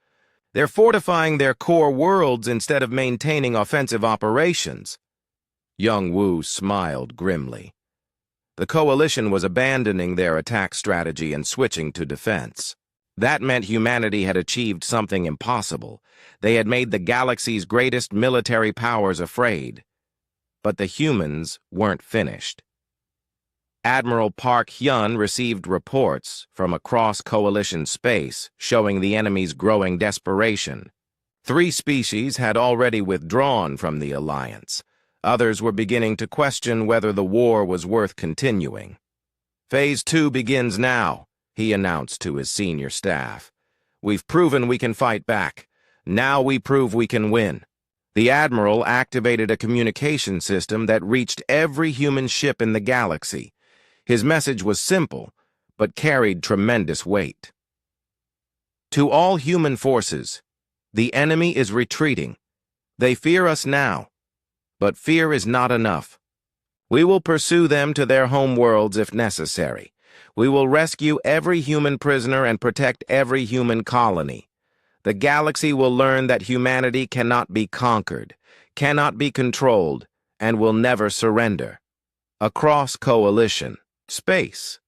They're fortifying their core worlds instead of maintaining offensive operations. Young Wu smiled grimly. The Coalition was abandoning their attack strategy and switching to defense. That meant humanity had achieved something impossible. They had made the galaxy's greatest military powers afraid. But the humans weren't finished. Admiral Park Hyun received reports from across Coalition space showing the enemy's growing desperation. 3 species had already withdrawn from the alliance. Others were beginning to question whether the war was worth continuing. Phase 2 begins now, he announced to his senior staff. We've proven we can fight back. Now we prove we can win. The Admiral activated a communication system that reached every human ship in the galaxy. His message was simple, but carried tremendous weight. To all human forces, the enemy is retreating. They fear us now, but fear is not enough. We will pursue them to their home worlds if necessary. We will rescue every human prisoner and protect every human colony. The galaxy will learn that humanity cannot be conquered, cannot be controlled, and will never surrender. Across Coalition space,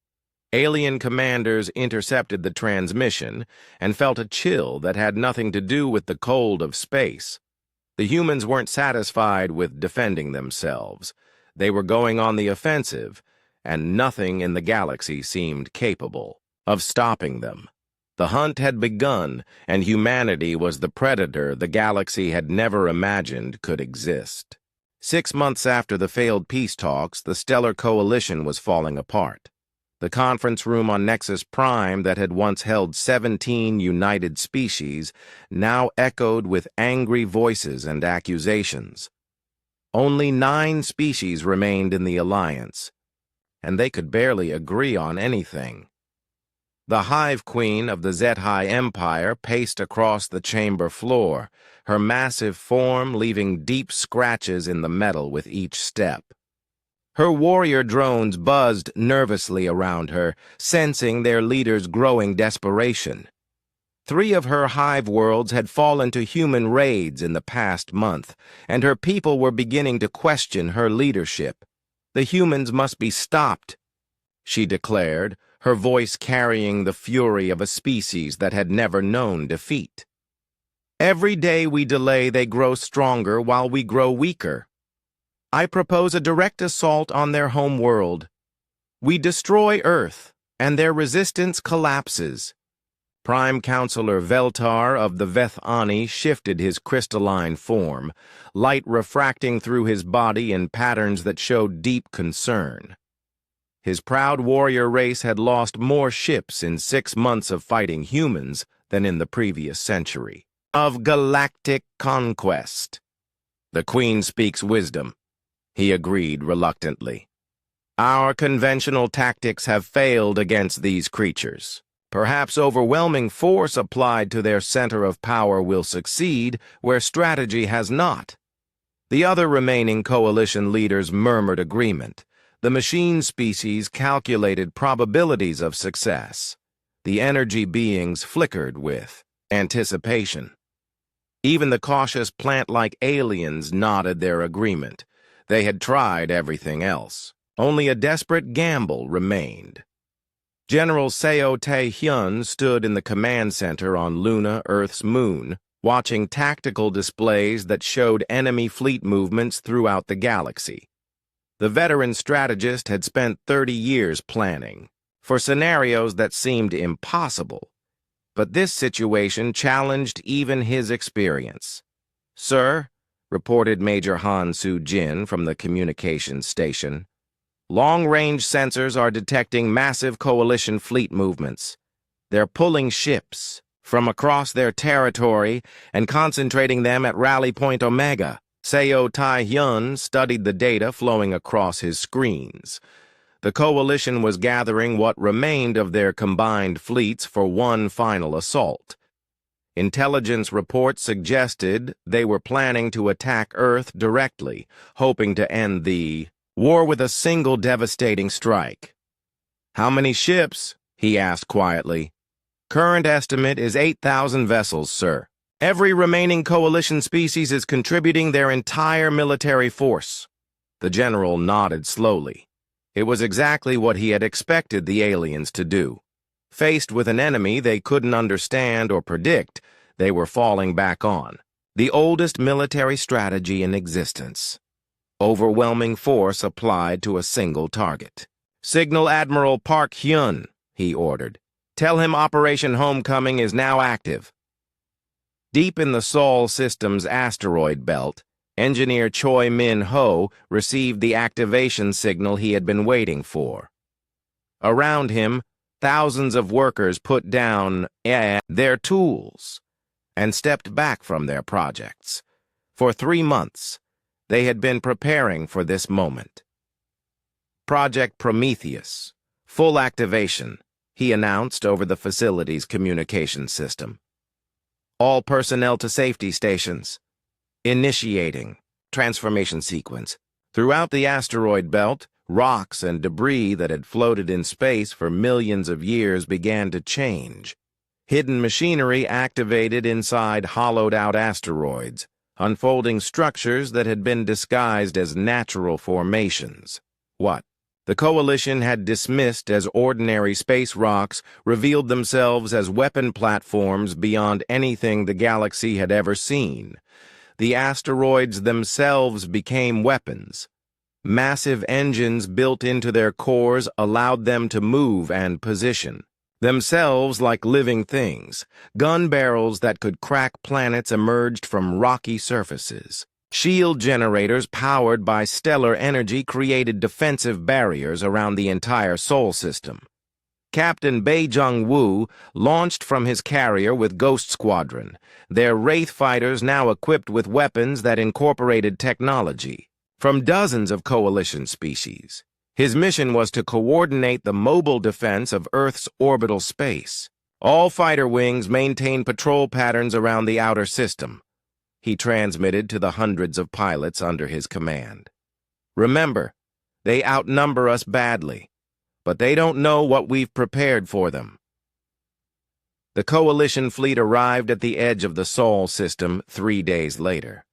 alien commanders intercepted the transmission and felt a chill that had nothing to do with the cold of space. The humans weren't satisfied with defending themselves. They were going on the offensive, and nothing in the galaxy seemed capable of stopping them. The hunt had begun, and humanity was the predator the galaxy had never imagined could exist. 6 months after the failed peace talks, the Stellar Coalition was falling apart. The conference room on Nexus Prime that had once held 17 united species now echoed with angry voices and accusations. Only 9 species remained in the alliance, and they could barely agree on anything. The Hive Queen of the Zethai Empire paced across the chamber floor, her massive form leaving deep scratches in the metal with each step. Her warrior drones buzzed nervously around her, sensing their leader's growing desperation. 3 of her hive worlds had fallen to human raids in the past month, and her people were beginning to question her leadership. The humans must be stopped, she declared, her voice carrying the fury of a species that had never known defeat. Every day we delay, they grow stronger while we grow weaker. I propose a direct assault on their home world. We destroy Earth, and their resistance collapses. Prime Counselor Veltar of the Veth-Ani shifted his crystalline form, light refracting through his body in patterns that showed deep concern. His proud warrior race had lost more ships in 6 months of fighting humans than in the previous century. Of galactic conquest. The Queen speaks wisdom, he agreed reluctantly. Our conventional tactics have failed against these creatures. Perhaps overwhelming force applied to their center of power will succeed where strategy has not. The other remaining coalition leaders murmured agreement. The machine species calculated probabilities of success. The energy beings flickered with anticipation. Even the cautious plant-like aliens nodded their agreement. They had tried everything else. Only a desperate gamble remained. General Seo Tae-hyun stood in the command center on Luna, Earth's moon, watching tactical displays that showed enemy fleet movements throughout the galaxy. The veteran strategist had spent 30 years planning for scenarios that seemed impossible, but this situation challenged even his experience. "Sir," reported Major Han Soo-jin from the communications station, "long-range sensors are detecting massive coalition fleet movements. They're pulling ships from across their territory and concentrating them at Rally Point Omega." Seo Tae-hyun studied the data flowing across his screens. The coalition was gathering what remained of their combined fleets for one final assault. Intelligence reports suggested they were planning to attack Earth directly, hoping to end the war with a single devastating strike. "How many ships?" he asked quietly. "Current estimate is 8,000 vessels, sir. Every remaining coalition species is contributing their entire military force." The general nodded slowly. It was exactly what he had expected the aliens to do. Faced with an enemy they couldn't understand or predict, they were falling back on the oldest military strategy in existence. Overwhelming force applied to a single target. "Signal Admiral Park Hyun," he ordered. "Tell him Operation Homecoming is now active." Deep in the Sol system's asteroid belt, Engineer Choi Min Ho received the activation signal he had been waiting for. Around him, thousands of workers put down their tools and stepped back from their projects. For 3 months, they had been preparing for this moment. "Project Prometheus, full activation," he announced over the facility's communication system. "All personnel to safety stations. Initiating transformation sequence." Throughout the asteroid belt, rocks and debris that had floated in space for millions of years began to change. Hidden machinery activated inside hollowed-out asteroids, unfolding structures that had been disguised as natural formations. What the Coalition had dismissed as ordinary space rocks revealed themselves as weapon platforms beyond anything the galaxy had ever seen. The asteroids themselves became weapons. Massive engines built into their cores allowed them to move and position themselves like living things. Gun barrels that could crack planets emerged from rocky surfaces. Shield generators powered by stellar energy created defensive barriers around the entire Sol system. Captain Bae Jung-woo launched from his carrier with Ghost Squadron, their Wraith fighters now equipped with weapons that incorporated technology from dozens of Coalition species. His mission was to coordinate the mobile defense of Earth's orbital space. All fighter wings maintained patrol patterns around the outer system. He transmitted to the hundreds of pilots under his command. "Remember, they outnumber us badly, but they don't know what we've prepared for them." The Coalition fleet arrived at the edge of the Sol system 3 days later.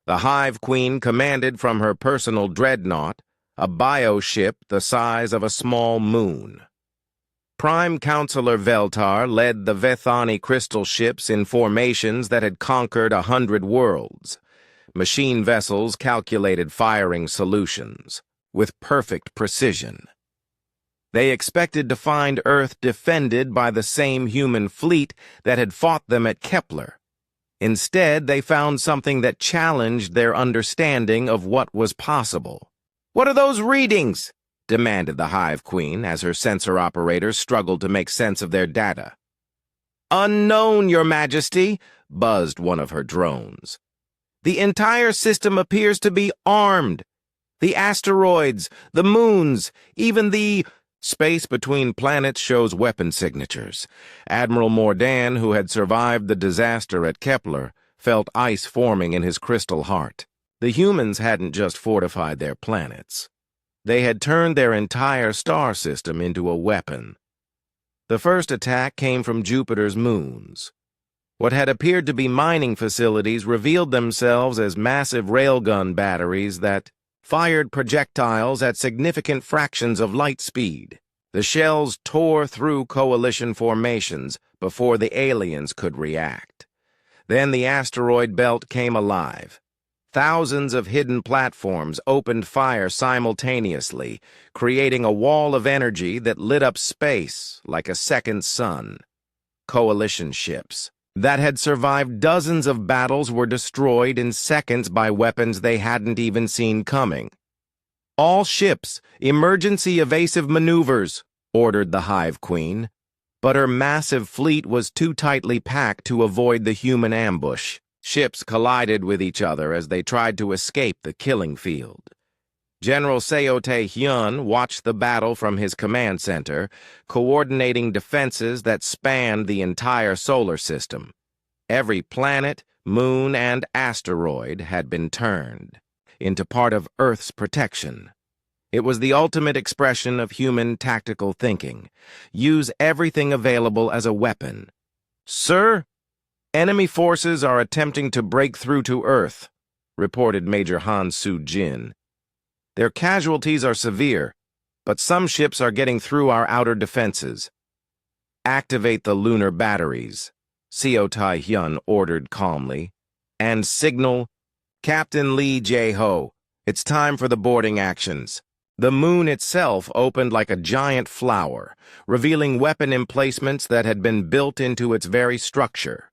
The Hive Queen commanded from her personal dreadnought, a bioship the size of a small moon. Prime Counselor Veltar led the Vethani crystal ships in formations that had conquered 100 worlds. Machine vessels calculated firing solutions with perfect precision. They expected to find Earth defended by the same human fleet that had fought them at Kepler. Instead, they found something that challenged their understanding of what was possible. "What are those readings?" demanded the Hive Queen as her sensor operators struggled to make sense of their data. "Unknown, Your Majesty," buzzed one of her drones. "The entire system appears to be armed. The asteroids, the moons, even the space between planets shows weapon signatures." Admiral Mordan, who had survived the disaster at Kepler, felt ice forming in his crystal heart. The humans hadn't just fortified their planets. They had turned their entire star system into a weapon. The first attack came from Jupiter's moons. What had appeared to be mining facilities revealed themselves as massive railgun batteries that fired projectiles at significant fractions of light speed. The shells tore through Coalition formations before the aliens could react. Then the asteroid belt came alive. Thousands of hidden platforms opened fire simultaneously, creating a wall of energy that lit up space like a second sun. Coalition ships that had survived dozens of battles were destroyed in seconds by weapons they hadn't even seen coming. "All ships, emergency evasive maneuvers," ordered the Hive Queen. But her massive fleet was too tightly packed to avoid the human ambush. Ships collided with each other as they tried to escape the killing field. General Seo Tae-hyun watched the battle from his command center, coordinating defenses that spanned the entire solar system. Every planet, moon, and asteroid had been turned into part of Earth's protection. It was the ultimate expression of human tactical thinking. Use everything available as a weapon. "Sir, enemy forces are attempting to break through to Earth," reported Major Han Soo-jin. "Their casualties are severe, but some ships are getting through our outer defenses." "Activate the lunar batteries," Seo Tai-hyun ordered calmly, "and signal, Captain Lee Jae-ho, it's time for the boarding actions." The moon itself opened like a giant flower, revealing weapon emplacements that had been built into its very structure.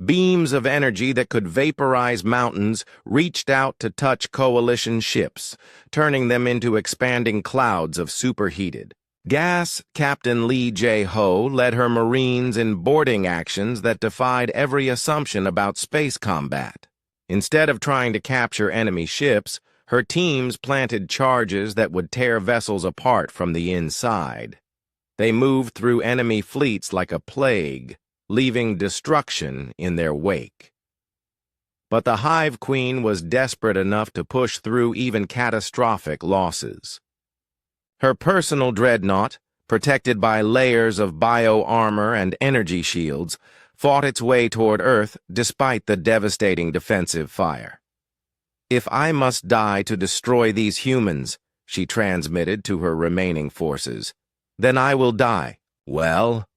Beams of energy that could vaporize mountains reached out to touch coalition ships, turning them into expanding clouds of superheated gas. Captain Lee Jae-ho led her Marines in boarding actions that defied every assumption about space combat. Instead of trying to capture enemy ships, her teams planted charges that would tear vessels apart from the inside. They moved through enemy fleets like a plague, leaving destruction in their wake. But the Hive Queen was desperate enough to push through even catastrophic losses. Her personal dreadnought, protected by layers of bio-armor and energy shields, fought its way toward Earth despite the devastating defensive fire. "If I must die to destroy these humans," she transmitted to her remaining forces, "then I will die." Well,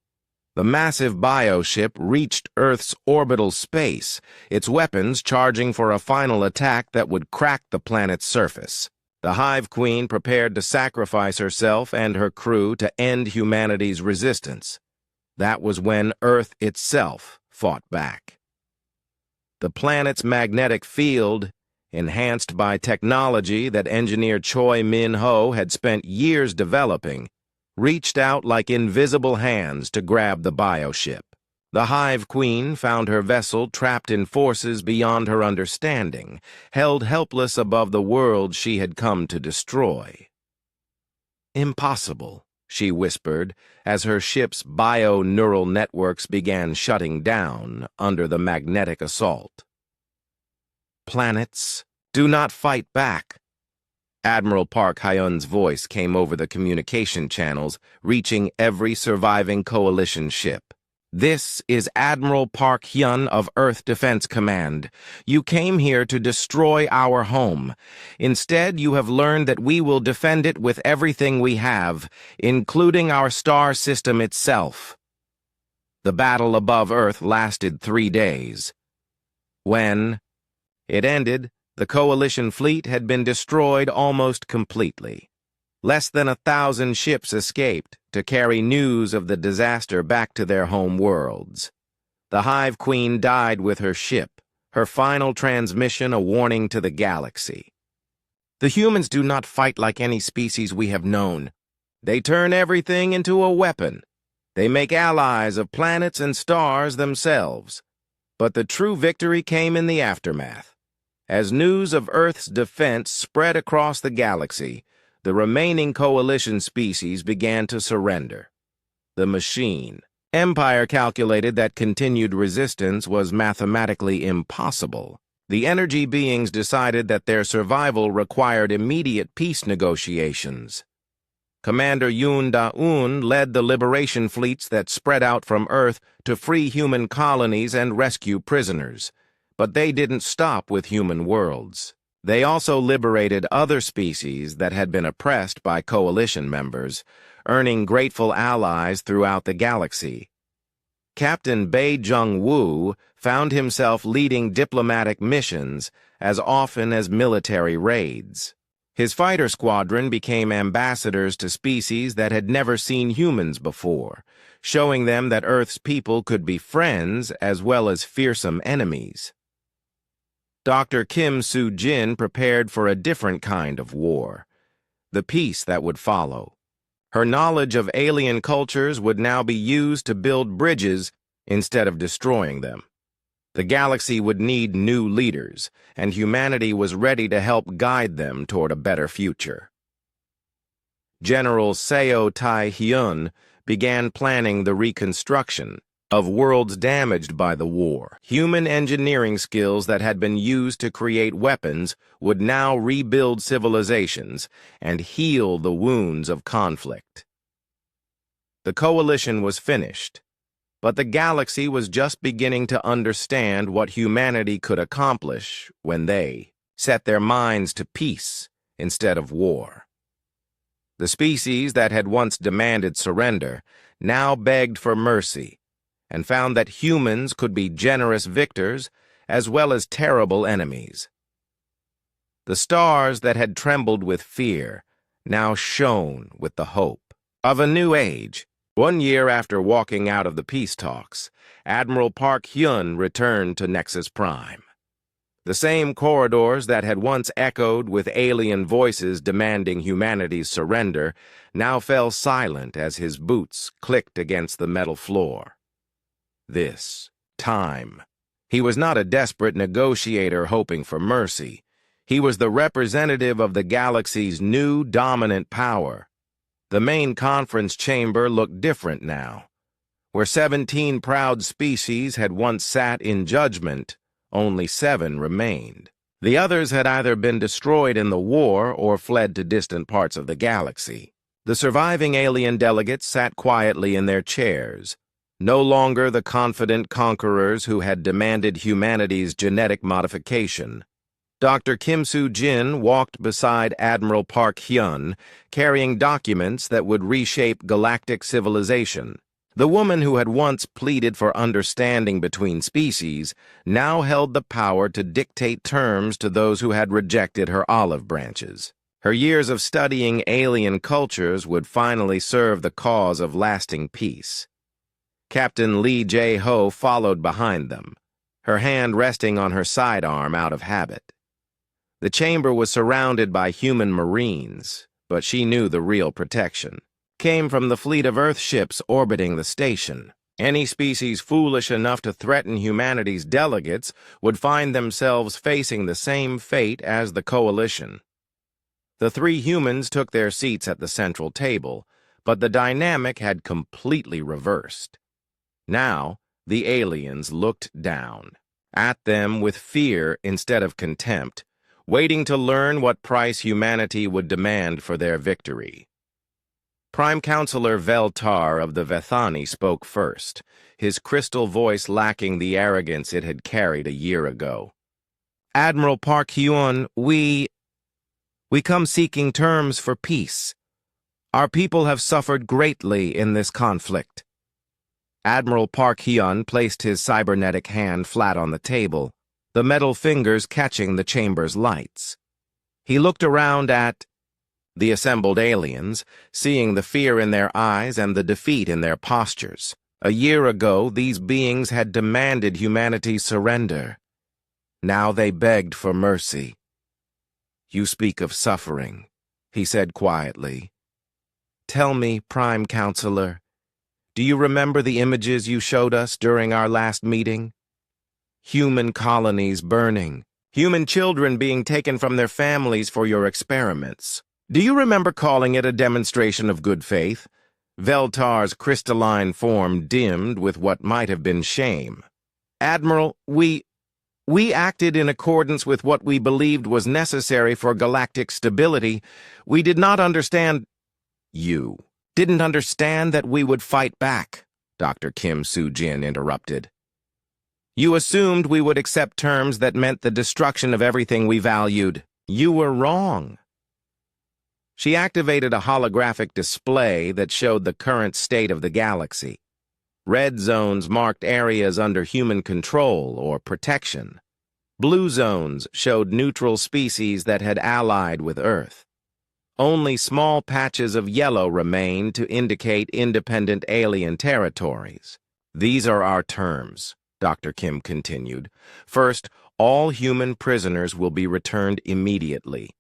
the massive bioship reached Earth's orbital space, its weapons charging for a final attack that would crack the planet's surface. The Hive Queen prepared to sacrifice herself and her crew to end humanity's resistance. That was when Earth itself fought back. The planet's magnetic field, enhanced by technology that engineer Choi Min-ho had spent years developing, reached out like invisible hands to grab the bioship. The Hive Queen found her vessel trapped in forces beyond her understanding, held helpless above the world she had come to destroy. "Impossible," she whispered, as her ship's bio-neural networks began shutting down under the magnetic assault. "Planets, do not fight back." Admiral Park Hyun's voice came over the communication channels, reaching every surviving coalition ship. "This is Admiral Park Hyun of Earth Defense Command. You came here to destroy our home. Instead, you have learned that we will defend it with everything we have, including our star system itself." The battle above Earth lasted 3 days. When it ended, the coalition fleet had been destroyed almost completely. Less than 1,000 ships escaped to carry news of the disaster back to their home worlds. The Hive Queen died with her ship, her final transmission a warning to the galaxy. "The humans do not fight like any species we have known. They turn everything into a weapon. They make allies of planets and stars themselves. But the true victory came in the aftermath. As news of Earth's defense spread across the galaxy, the remaining coalition species began to surrender. The machine. Empire calculated that continued resistance was mathematically impossible. The energy beings decided that their survival required immediate peace negotiations. Commander Yoon Da-un led the liberation fleets that spread out from Earth to free human colonies and rescue prisoners. But they didn't stop with human worlds. They also liberated other species that had been oppressed by coalition members, earning grateful allies throughout the galaxy. Captain Bae Jung-woo found himself leading diplomatic missions as often as military raids. His fighter squadron became ambassadors to species that had never seen humans before, showing them that Earth's people could be friends as well as fearsome enemies. Dr. Kim Soo-jin prepared for a different kind of war, the peace that would follow. Her knowledge of alien cultures would now be used to build bridges instead of destroying them. The galaxy would need new leaders, and humanity was ready to help guide them toward a better future. General Seo Tai-hyun began planning the reconstruction of worlds damaged by the war. Human engineering skills that had been used to create weapons would now rebuild civilizations and heal the wounds of conflict. The coalition was finished, but the galaxy was just beginning to understand what humanity could accomplish when they set their minds to peace instead of war. The species that had once demanded surrender now begged for mercy and found that humans could be generous victors as well as terrible enemies. The stars that had trembled with fear now shone with the hope of a new age. 1 year after walking out of the peace talks, Admiral Park Hyun returned to Nexus Prime. The same corridors that had once echoed with alien voices demanding humanity's surrender now fell silent as his boots clicked against the metal floor. This time, he was not a desperate negotiator hoping for mercy. He was the representative of the galaxy's new dominant power. The main conference chamber looked different now. Where 17 proud species had once sat in judgment, only 7 remained. The others had either been destroyed in the war or fled to distant parts of the galaxy. The surviving alien delegates sat quietly in their chairs, no longer the confident conquerors who had demanded humanity's genetic modification. Dr. Kim Soo-jin walked beside Admiral Park Hyun, carrying documents that would reshape galactic civilization. The woman who had once pleaded for understanding between species now held the power to dictate terms to those who had rejected her olive branches. Her years of studying alien cultures would finally serve the cause of lasting peace. Captain Lee Jae-ho followed behind them, her hand resting on her sidearm out of habit. The chamber was surrounded by human marines, but she knew the real protection came from the fleet of Earth ships orbiting the station. Any species foolish enough to threaten humanity's delegates would find themselves facing the same fate as the coalition. The 3 humans took their seats at the central table, but the dynamic had completely reversed. Now, the aliens looked down at them with fear instead of contempt, waiting to learn what price humanity would demand for their victory. Prime Counselor Veltar of the Vethani spoke first, his crystal voice lacking the arrogance it had carried a year ago. Admiral Park Hyun, we come seeking terms for peace. Our people have suffered greatly in this conflict. Admiral Park Hyun placed his cybernetic hand flat on the table, the metal fingers catching the chamber's lights. He looked around at the assembled aliens, seeing the fear in their eyes and the defeat in their postures. A year ago, these beings had demanded humanity's surrender. Now they begged for mercy. You speak of suffering, he said quietly. Tell me, Prime Counselor, do you remember the images you showed us during our last meeting? Human colonies burning, human children being taken from their families for your experiments. Do you remember calling it a demonstration of good faith? Veltar's crystalline form dimmed with what might have been shame. Admiral, we acted in accordance with what we believed was necessary for galactic stability. We did not understand. You didn't understand that we would fight back, Dr. Kim Soo-jin interrupted. You assumed we would accept terms that meant the destruction of everything we valued. You were wrong. She activated a holographic display that showed the current state of the galaxy. Red zones marked areas under human control or protection. Blue zones showed neutral species that had allied with Earth. Only small patches of yellow remained to indicate independent alien territories. These are our terms, Dr. Kim continued. First, all human prisoners will be returned immediately.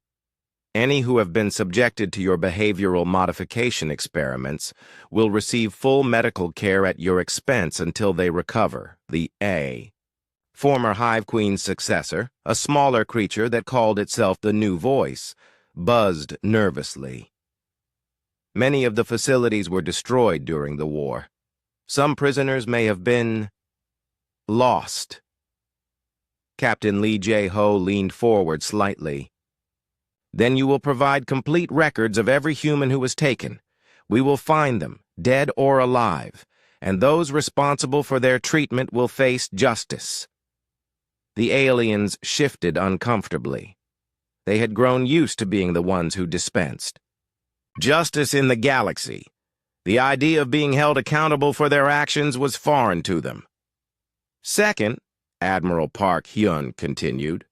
Any who have been subjected to your behavioral modification experiments will receive full medical care at your expense until they recover. The A. Former Hive Queen's successor, a smaller creature that called itself the New Voice, buzzed nervously. Many of the facilities were destroyed during the war. Some prisoners may have been lost. Captain Lee Jae-ho leaned forward slightly. Then you will provide complete records of every human who was taken. We will find them, dead or alive, and those responsible for their treatment will face justice. The aliens shifted uncomfortably. They had grown used to being the ones who dispensed. Justice in the galaxy. The idea of being held accountable for their actions was foreign to them. Second, Admiral Park Hyun continued,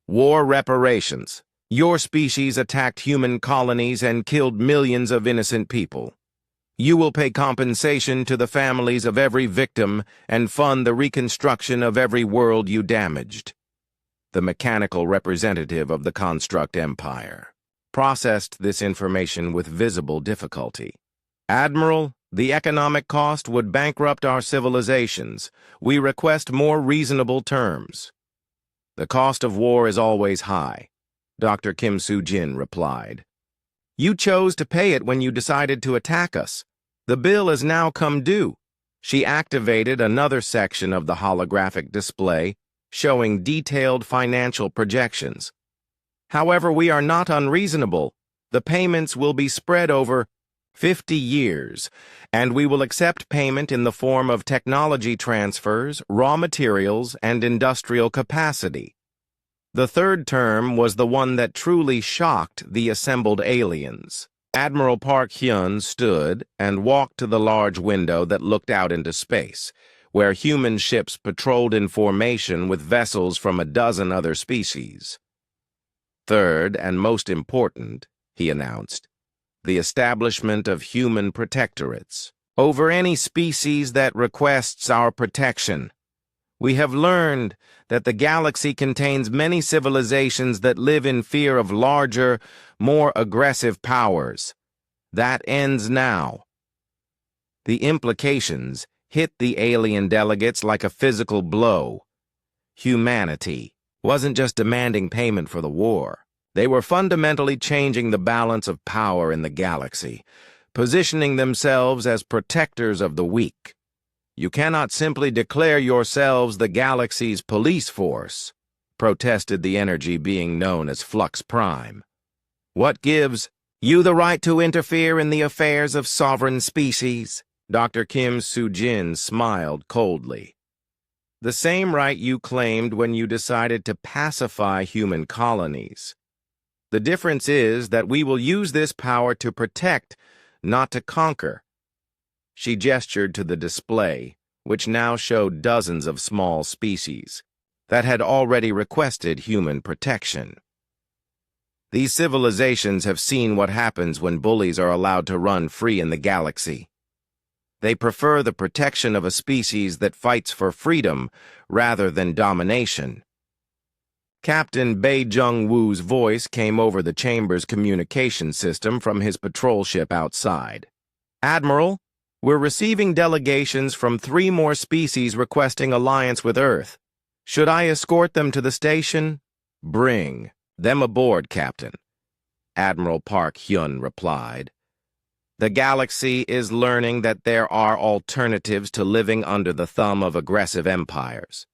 war reparations. Your species attacked human colonies and killed millions of innocent people. You will pay compensation to the families of every victim and fund the reconstruction of every world you damaged. The mechanical representative of the Construct Empire processed this information with visible difficulty. Admiral, the economic cost would bankrupt our civilizations. We request more reasonable terms. The cost of war is always high, Dr. Kim Soo-jin replied. You chose to pay it when you decided to attack us. The bill has now come due. She activated another section of the holographic display, showing detailed financial projections. However, we are not unreasonable. The payments will be spread over 50 years, and we will accept payment in the form of technology transfers, raw materials, and industrial capacity. The third term was the one that truly shocked the assembled aliens. Admiral Park Hyun stood and walked to the large window that looked out into space, where human ships patrolled in formation with vessels from a dozen other species. Third, and most important, he announced, the establishment of human protectorates over any species that requests our protection. We have learned that the galaxy contains many civilizations that live in fear of larger, more aggressive powers. That ends now. The implications hit the alien delegates like a physical blow. Humanity wasn't just demanding payment for the war. They were fundamentally changing the balance of power in the galaxy, positioning themselves as protectors of the weak. You cannot simply declare yourselves the galaxy's police force, protested the energy being known as Flux Prime. What gives you the right to interfere in the affairs of sovereign species? Dr. Kim Soo-jin smiled coldly. The same right you claimed when you decided to pacify human colonies. The difference is that we will use this power to protect, not to conquer. She gestured to the display, which now showed dozens of small species that had already requested human protection. These civilizations have seen what happens when bullies are allowed to run free in the galaxy. They prefer the protection of a species that fights for freedom rather than domination. Captain Bae Jung-woo's voice came over the chamber's communication system from his patrol ship outside. Admiral, we're receiving delegations from 3 more species requesting alliance with Earth. Should I escort them to the station? Bring them aboard, Captain. Admiral Park Hyun replied. The galaxy is learning that there are alternatives to living under the thumb of aggressive empires.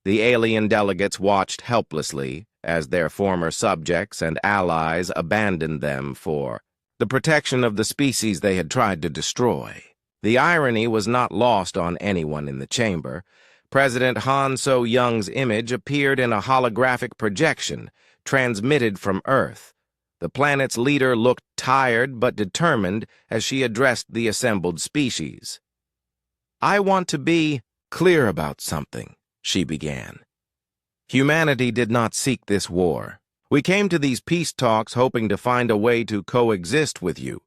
The alien delegates watched helplessly as their former subjects and allies abandoned them for the protection of the species they had tried to destroy. The irony was not lost on anyone in the chamber. President Han So-young's image appeared in a holographic projection transmitted from Earth. The planet's leader looked tired but determined as she addressed the assembled species. I want to be clear about something, she began. Humanity did not seek this war. We came to these peace talks hoping to find a way to coexist with you.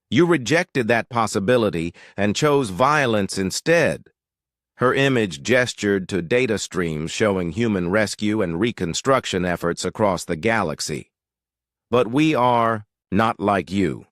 You rejected that possibility and chose violence instead. Her image gestured to data streams showing human rescue and reconstruction efforts across the galaxy. But we are not like you.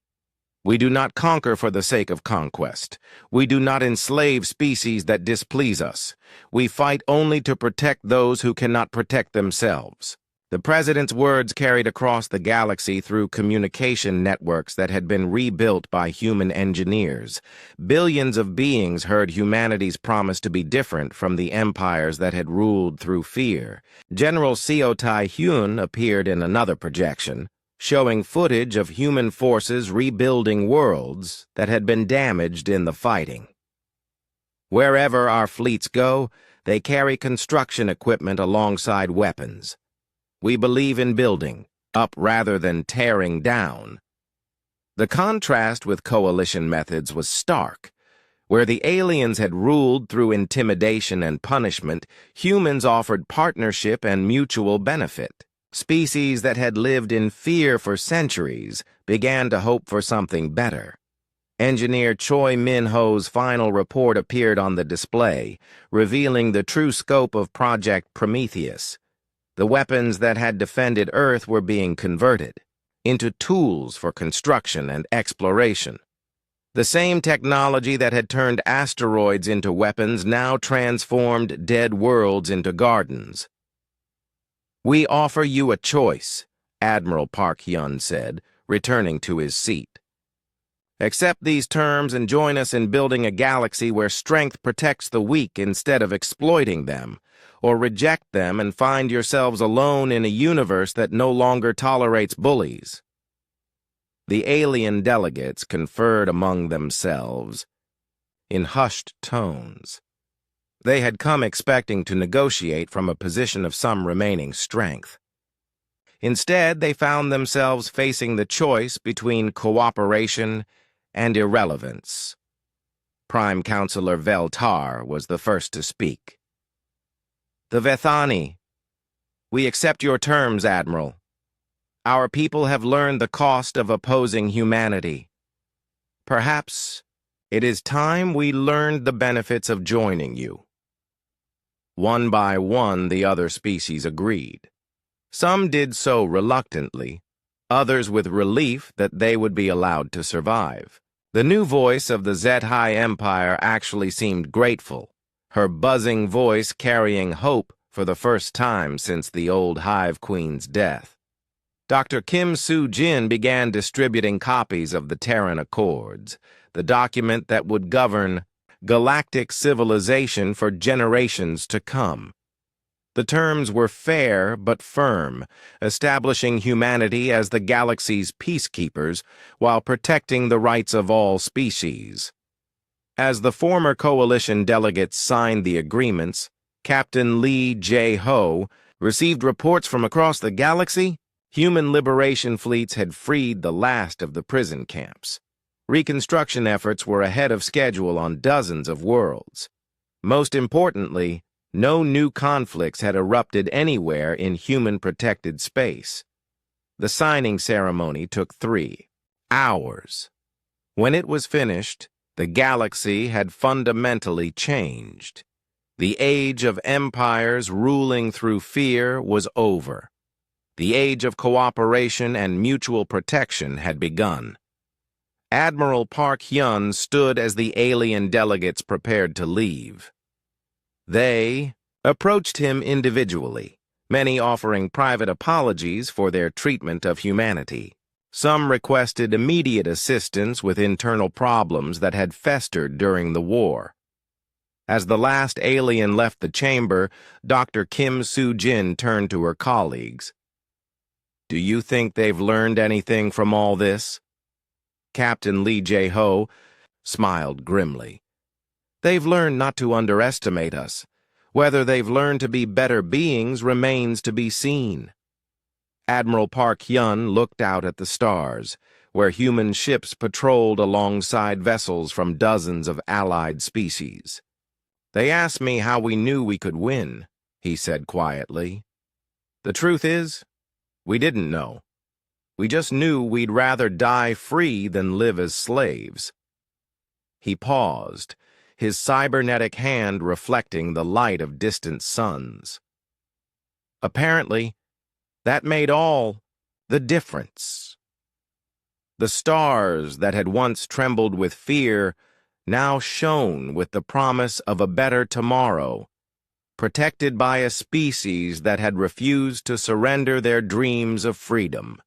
We do not conquer for the sake of conquest. We do not enslave species that displease us. We fight only to protect those who cannot protect themselves. The president's words carried across the galaxy through communication networks that had been rebuilt by human engineers. Billions of beings heard humanity's promise to be different from the empires that had ruled through fear. General Seo Tai-hyun appeared in another projection, showing footage of human forces rebuilding worlds that had been damaged in the fighting. Wherever our fleets go, they carry construction equipment alongside weapons. We believe in building up rather than tearing down. The contrast with coalition methods was stark. Where the aliens had ruled through intimidation and punishment, humans offered partnership and mutual benefit. Species that had lived in fear for centuries began to hope for something better. Engineer Choi Min-ho's final report appeared on the display, revealing the true scope of Project Prometheus. The weapons that had defended Earth were being converted into tools for construction and exploration. The same technology that had turned asteroids into weapons now transformed dead worlds into gardens. "We offer you a choice," Admiral Park Hyun said, returning to his seat. "Accept these terms and join us in building a galaxy where strength protects the weak instead of exploiting them, or reject them and find yourselves alone in a universe that no longer tolerates bullies." The alien delegates conferred among themselves in hushed tones. They had come expecting to negotiate from a position of some remaining strength. Instead, they found themselves facing the choice between cooperation and irrelevance. Prime Counselor Veltar was the first to speak. "The Vethani, we accept your terms, Admiral. Our people have learned the cost of opposing humanity. Perhaps it is time we learned the benefits of joining you." One by one, the other species agreed. Some did so reluctantly, others with relief that they would be allowed to survive. The new voice of the Zethai Empire actually seemed grateful, her buzzing voice carrying hope for the first time since the old Hive Queen's death. Dr. Kim Soo-jin began distributing copies of the Terran Accords, the document that would govern galactic civilization for generations to come. The terms were fair but firm, establishing humanity as the galaxy's peacekeepers while protecting the rights of all species. As the former coalition delegates signed the agreements, Captain Lee Jae-ho received reports from across the galaxy. Human liberation fleets had freed the last of the prison camps. Reconstruction efforts were ahead of schedule on dozens of worlds. Most importantly, no new conflicts had erupted anywhere in human-protected space. The signing ceremony took 3 hours. When it was finished, the galaxy had fundamentally changed. The age of empires ruling through fear was over. The age of cooperation and mutual protection had begun. Admiral Park Hyun stood as the alien delegates prepared to leave. They approached him individually, many offering private apologies for their treatment of humanity. Some requested immediate assistance with internal problems that had festered during the war. As the last alien left the chamber, Dr. Kim Soo-jin turned to her colleagues. "Do you think they've learned anything from all this?" Captain Lee Jae-ho smiled grimly. "They've learned not to underestimate us. Whether they've learned to be better beings remains to be seen." Admiral Park Hyun looked out at the stars, where human ships patrolled alongside vessels from dozens of allied species. "They asked me how we knew we could win," he said quietly. "The truth is, we didn't know. We just knew we'd rather die free than live as slaves." He paused, his cybernetic hand reflecting the light of distant suns. Apparently, that made all the difference. The stars that had once trembled with fear now shone with the promise of a better tomorrow. protected by a species that had refused to surrender their dreams of freedom.